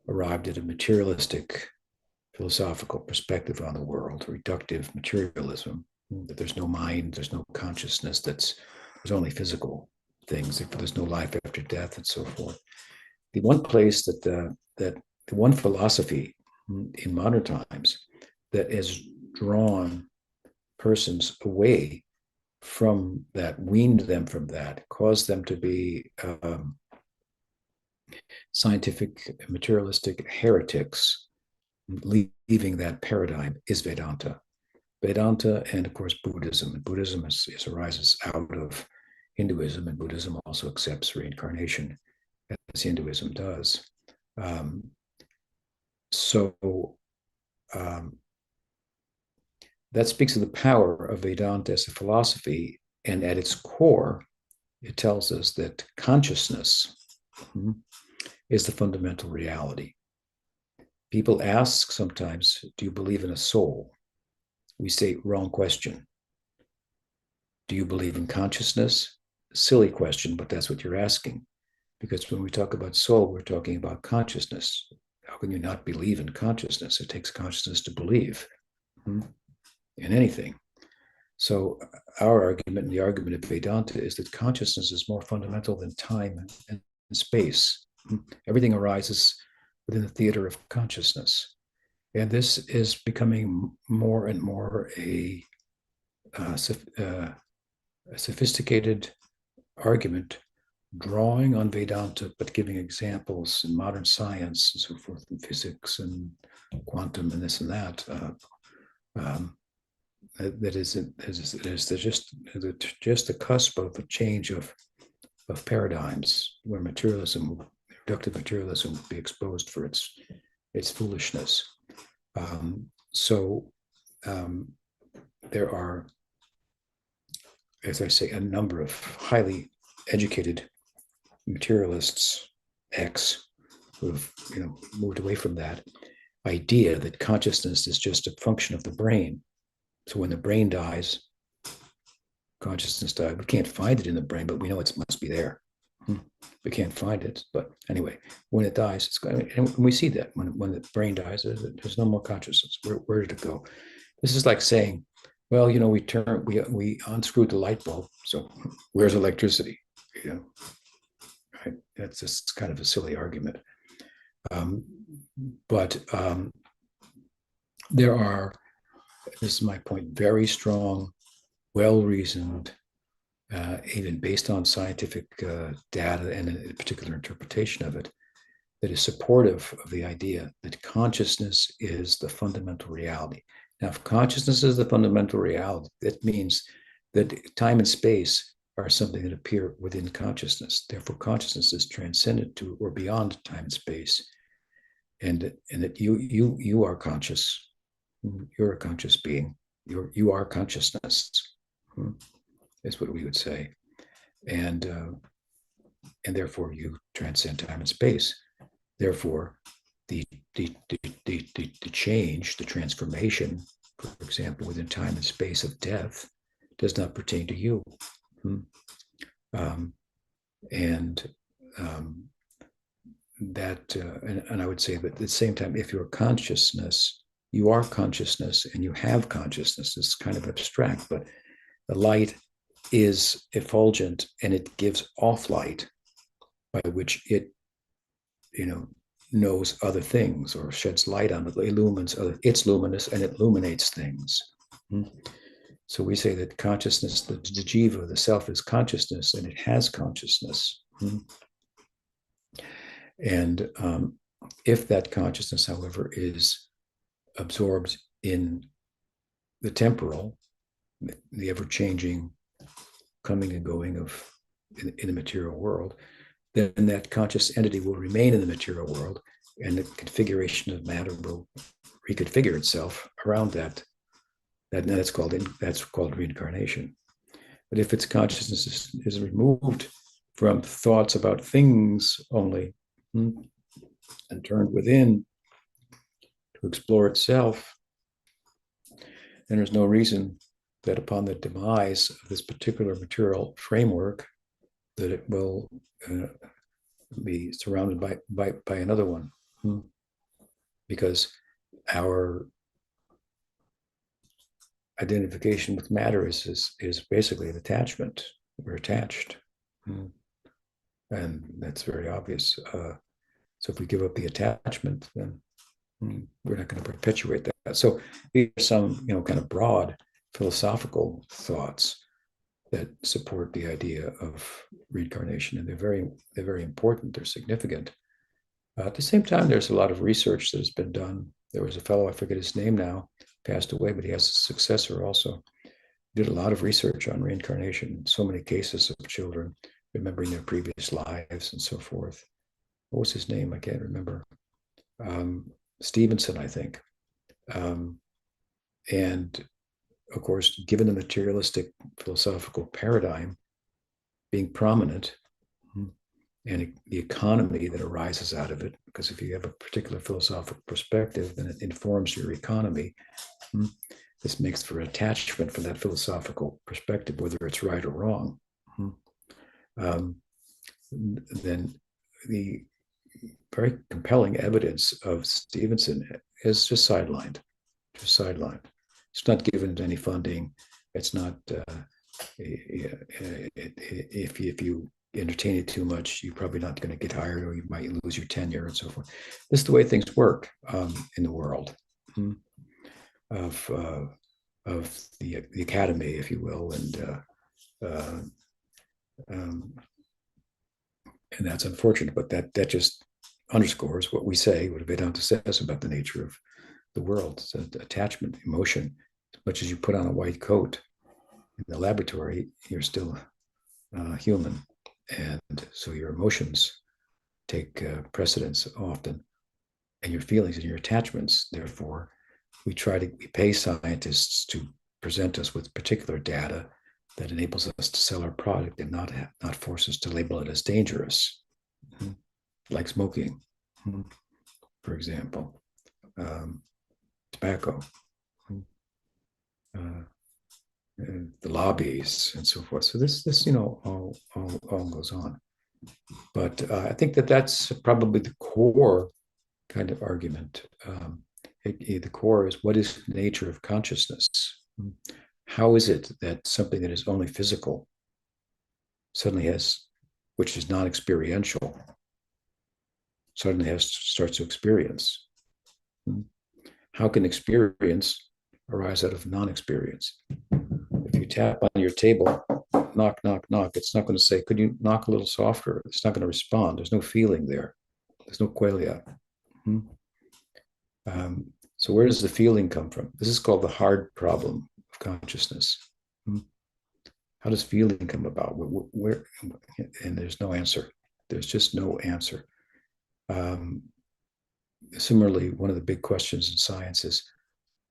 arrived at a materialistic philosophical perspective on the world, reductive materialism, that there's no mind, there's no consciousness, there's only physical things, therefore there's no life after death and so forth. The one place that the one philosophy in modern times that has drawn persons away from that, weaned them from that, caused them to be scientific materialistic heretics, leaving that paradigm, is Vedanta. Vedanta and, of course, Buddhism. And Buddhism arises out of Hinduism, and Buddhism also accepts reincarnation, as Hinduism does. That speaks of the power of Vedanta as a philosophy, and at its core, it tells us that consciousness is the fundamental reality. People ask sometimes, do you believe in a soul? We say, wrong question. Do you believe in consciousness? Silly question, but that's what you're asking. Because when we talk about soul, we're talking about consciousness. How can you not believe in consciousness? It takes consciousness to believe in anything. So our argument, and the argument of Vedanta, is that consciousness is more fundamental than time and space. Everything arises within the theater of consciousness. And this is becoming more and more a sophisticated argument, drawing on Vedanta, but giving examples in modern science and so forth, in physics and quantum and this and that. That is just the cusp of a change of paradigms, where materialism, reductive materialism, would be exposed for its foolishness. There are, as I say, a number of highly educated materialists, who have moved away from that idea that consciousness is just a function of the brain. So when the brain dies, consciousness dies. We can't find it in the brain, but we know it must be there. We can't find it, but anyway, when it dies, it's going. And we see that when the brain dies, there's no more consciousness. Where did it go? This is like saying, well, we unscrewed the light bulb, so where's electricity? Right? That's just kind of a silly argument. But there are, this is my point, very strong, well-reasoned, even based on scientific data and a particular interpretation of it, that is supportive of the idea that consciousness is the fundamental reality. Now, if consciousness is the fundamental reality, that means that time and space are something that appear within consciousness. Therefore, consciousness is transcendent to or beyond time and space, and that you are conscious. You're a conscious being. You are consciousness. Is what we would say, and therefore you transcend time and space. Therefore, the change, the transformation, for example, within time and space of death, does not pertain to you. And I would say that at the same time, if you're consciousness, you are consciousness, and you have consciousness. It's kind of abstract, but the light is effulgent, and it gives off light by which it, knows other things, or sheds light on it, illumines other. It's luminous, and it illuminates things. So we say that consciousness, the jiva, the self, is consciousness, and it has consciousness. And if that consciousness, however, is absorbed in the temporal, the ever-changing coming and going of in the material world, then that conscious entity will remain in the material world, and the configuration of matter will reconfigure itself around that. That's called reincarnation. But if its consciousness is removed from thoughts about things only, and turned within, to explore itself, then there's no reason that upon the demise of this particular material framework, that it will be surrounded by another one. Because our identification with matter is basically an attachment. We're attached. And that's very obvious. So if we give up the attachment, then we're not going to perpetuate that. So these are some, kind of broad philosophical thoughts that support the idea of reincarnation, and they're very important. They're significant. At the same time, there's a lot of research that has been done. There was a fellow, I forget his name now, passed away, but he has a successor also. Did a lot of research on reincarnation, so many cases of children remembering their previous lives and so forth. What was his name? I can't remember. Stevenson, I think. And of course, given the materialistic philosophical paradigm being prominent, and the economy that arises out of it, because if you have a particular philosophical perspective, then it informs your economy. This makes for attachment for that philosophical perspective, whether it's right or wrong. Then the very compelling evidence of Stevenson is just sidelined. It's not given any funding. It's not, if you entertain it too much, you're probably not going to get hired, or you might lose your tenure and so forth. This is the way things work in the world of the academy, if you will, and that's unfortunate. But that just underscores what we say, what Vedanta says about the nature of the world. It's an attachment, emotion. As much as you put on a white coat in the laboratory, you're still human. And so your emotions take precedence often, and your feelings and your attachments. Therefore, we pay scientists to present us with particular data that enables us to sell our product and not force us to label it as dangerous, like smoking, for example, tobacco, the lobbies and so forth. So this all goes on. But I think that's probably the core kind of argument. The core is, what is the nature of consciousness? How is it that something that is only physical suddenly which is non-experiential, suddenly starts to experience? How can experience arise out of non-experience? If you tap on your table, knock, knock, knock, it's not going to say, could you knock a little softer? It's not going to respond. There's no feeling there. There's no qualia. So where does the feeling come from? This is called the hard problem of consciousness. How does feeling come about? Where? And there's no answer. There's just no answer. Similarly, one of the big questions in science is,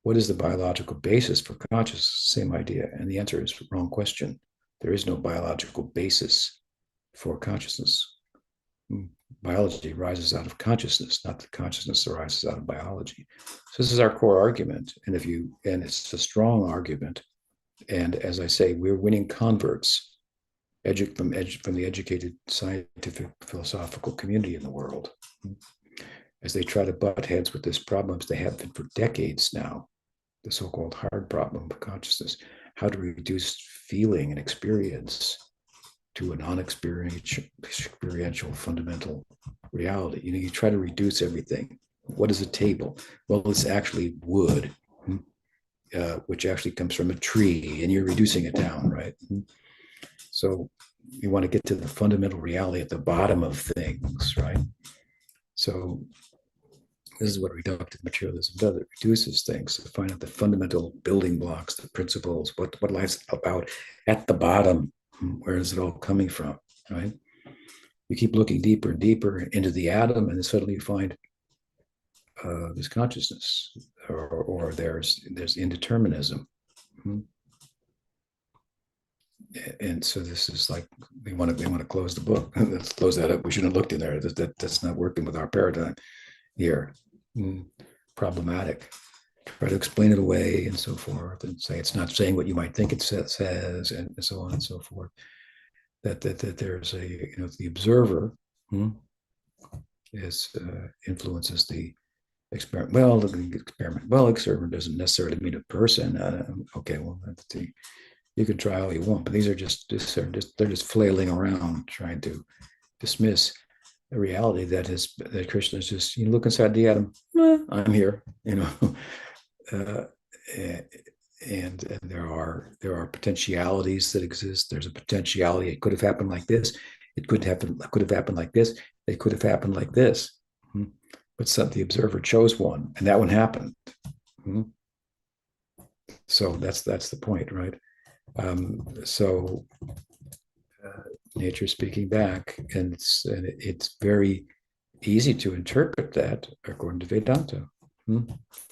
what is the biological basis for consciousness? Same idea. And the answer is wrong question. There is no biological basis for consciousness. Biology rises out of consciousness, not the consciousness arises out of biology. So this is our core argument. And it's a strong argument. And as I say, we're winning converts from the educated scientific philosophical community in the world, as they try to butt heads with these problems they have been for decades now, the so-called hard problem of consciousness, how to reduce feeling and experience to a non-experiential fundamental reality. You try to reduce everything. What is a table? Well, it's actually wood, which actually comes from a tree, and you're reducing it down, right? So you want to get to the fundamental reality at the bottom of things, right? So this is what reductive materialism does. It reduces things to find out the fundamental building blocks, the principles, what life's about at the bottom. Where is it all coming from, right? You keep looking deeper and deeper into the atom, and then suddenly you find there's consciousness, or there's indeterminism. And so this is like, we want to close the book. Let's close that up. We shouldn't have looked in there. That's not working with our paradigm here. problematic. Try to explain it away and so forth, and say it's not saying what you might think it says, and so on and so forth. That there's a, the observer influences the experiment. Well, the experiment. Well, experiment doesn't necessarily mean a person. Okay, well, you can try all you want, but these are they're just flailing around trying to dismiss a reality that Krishna is just, look inside the atom. I'm here, and there are potentialities that exist. There's a potentiality. It could have happened like this. It could have happened like this. It could have happened like this. But the observer chose one, and that one happened. So that's the point, right? Nature speaking back, and it's very easy to interpret that according to Vedanta.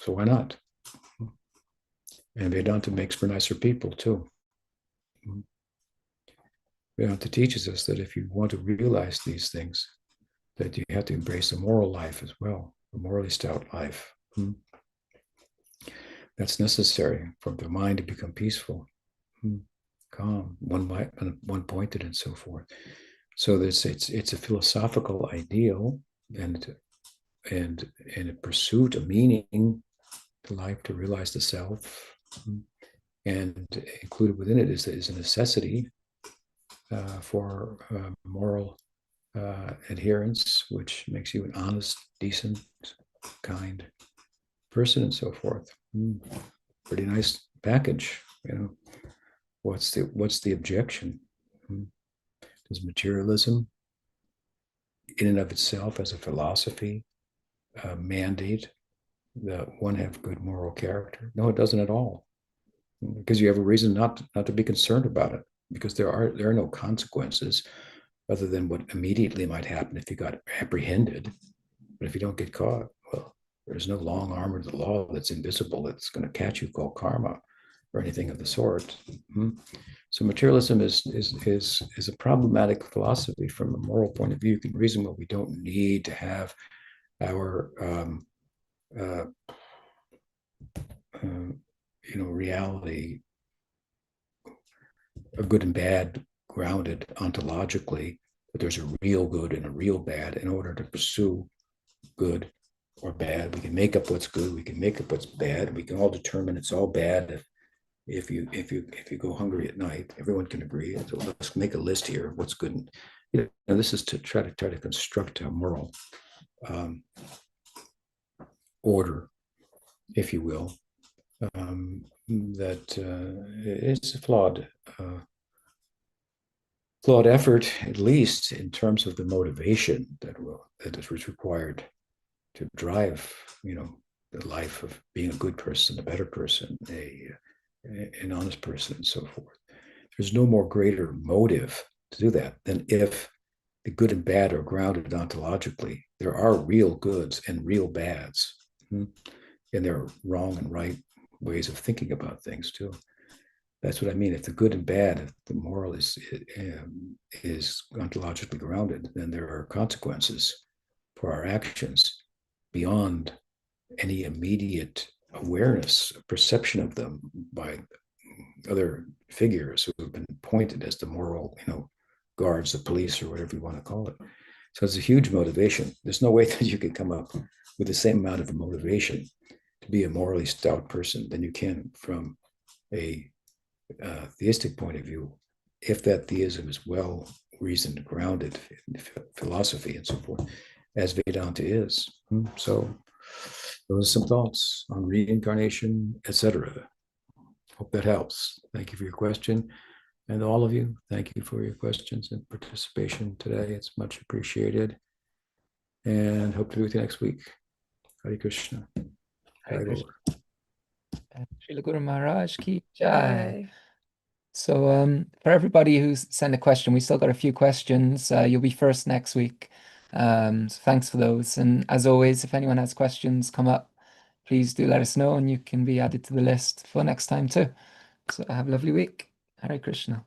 So why not? And Vedanta makes for nicer people too. Vedanta teaches us that if you want to realize these things, that you have to embrace a moral life as well, a morally stout life. That's necessary for the mind to become peaceful, calm, one-pointed, and so forth. So it's a philosophical ideal, and a pursuit of meaning to life, to realize the self, and included within it is a necessity for moral adherence, which makes you an honest, decent, kind person, and so forth. Pretty nice package, What's the objection? Does materialism, in and of itself, as a philosophy, mandate that one have good moral character? No, it doesn't at all, because you have a reason not to be concerned about it, because there are no consequences other than what immediately might happen if you got apprehended. But if you don't get caught, well, there's no long arm of the law that's invisible that's going to catch you, called karma, or anything of the sort. So materialism is a problematic philosophy from a moral point of view. You can reason, well, we don't need to have our reality of good and bad grounded ontologically, that there's a real good and a real bad. In order to pursue good or bad, we can make up what's good, we can make up what's bad, we can all determine it's all bad. If you go hungry at night, everyone can agree. So let's make a list here of what's good. And this is to try to construct a moral order, if you will, that is a flawed effort, at least in terms of the motivation that is required to drive, the life of being a good person, a better person, an honest person, and so forth. There's no more greater motive to do that than if the good and bad are grounded ontologically. There are real goods and real bads, and there are wrong and right ways of thinking about things too. That's what I mean. If the good and bad, if the moral is ontologically grounded, then there are consequences for our actions beyond any immediate awareness, perception of them by other figures who have been appointed as the moral, guards, the police, or whatever you want to call it. So it's a huge motivation. There's no way that you can come up with the same amount of motivation to be a morally stout person than you can from a theistic point of view, if that theism is well reasoned, grounded in philosophy and so forth, as Vedanta is. So those are some thoughts on reincarnation, etc. Hope that helps. Thank you for your question. And all of you, thank you for your questions and participation today. It's much appreciated. And hope to be with you next week. Hare Krishna. Hare Hare Krishna. Lord. Srila Guru Maharaj ki jai. So for everybody who's sent a question, we still got a few questions. You'll be first next week. So thanks for those. And as always, if anyone has questions come up, please do let us know, and you can be added to the list for next time too. So have a lovely week. Hare Krishna.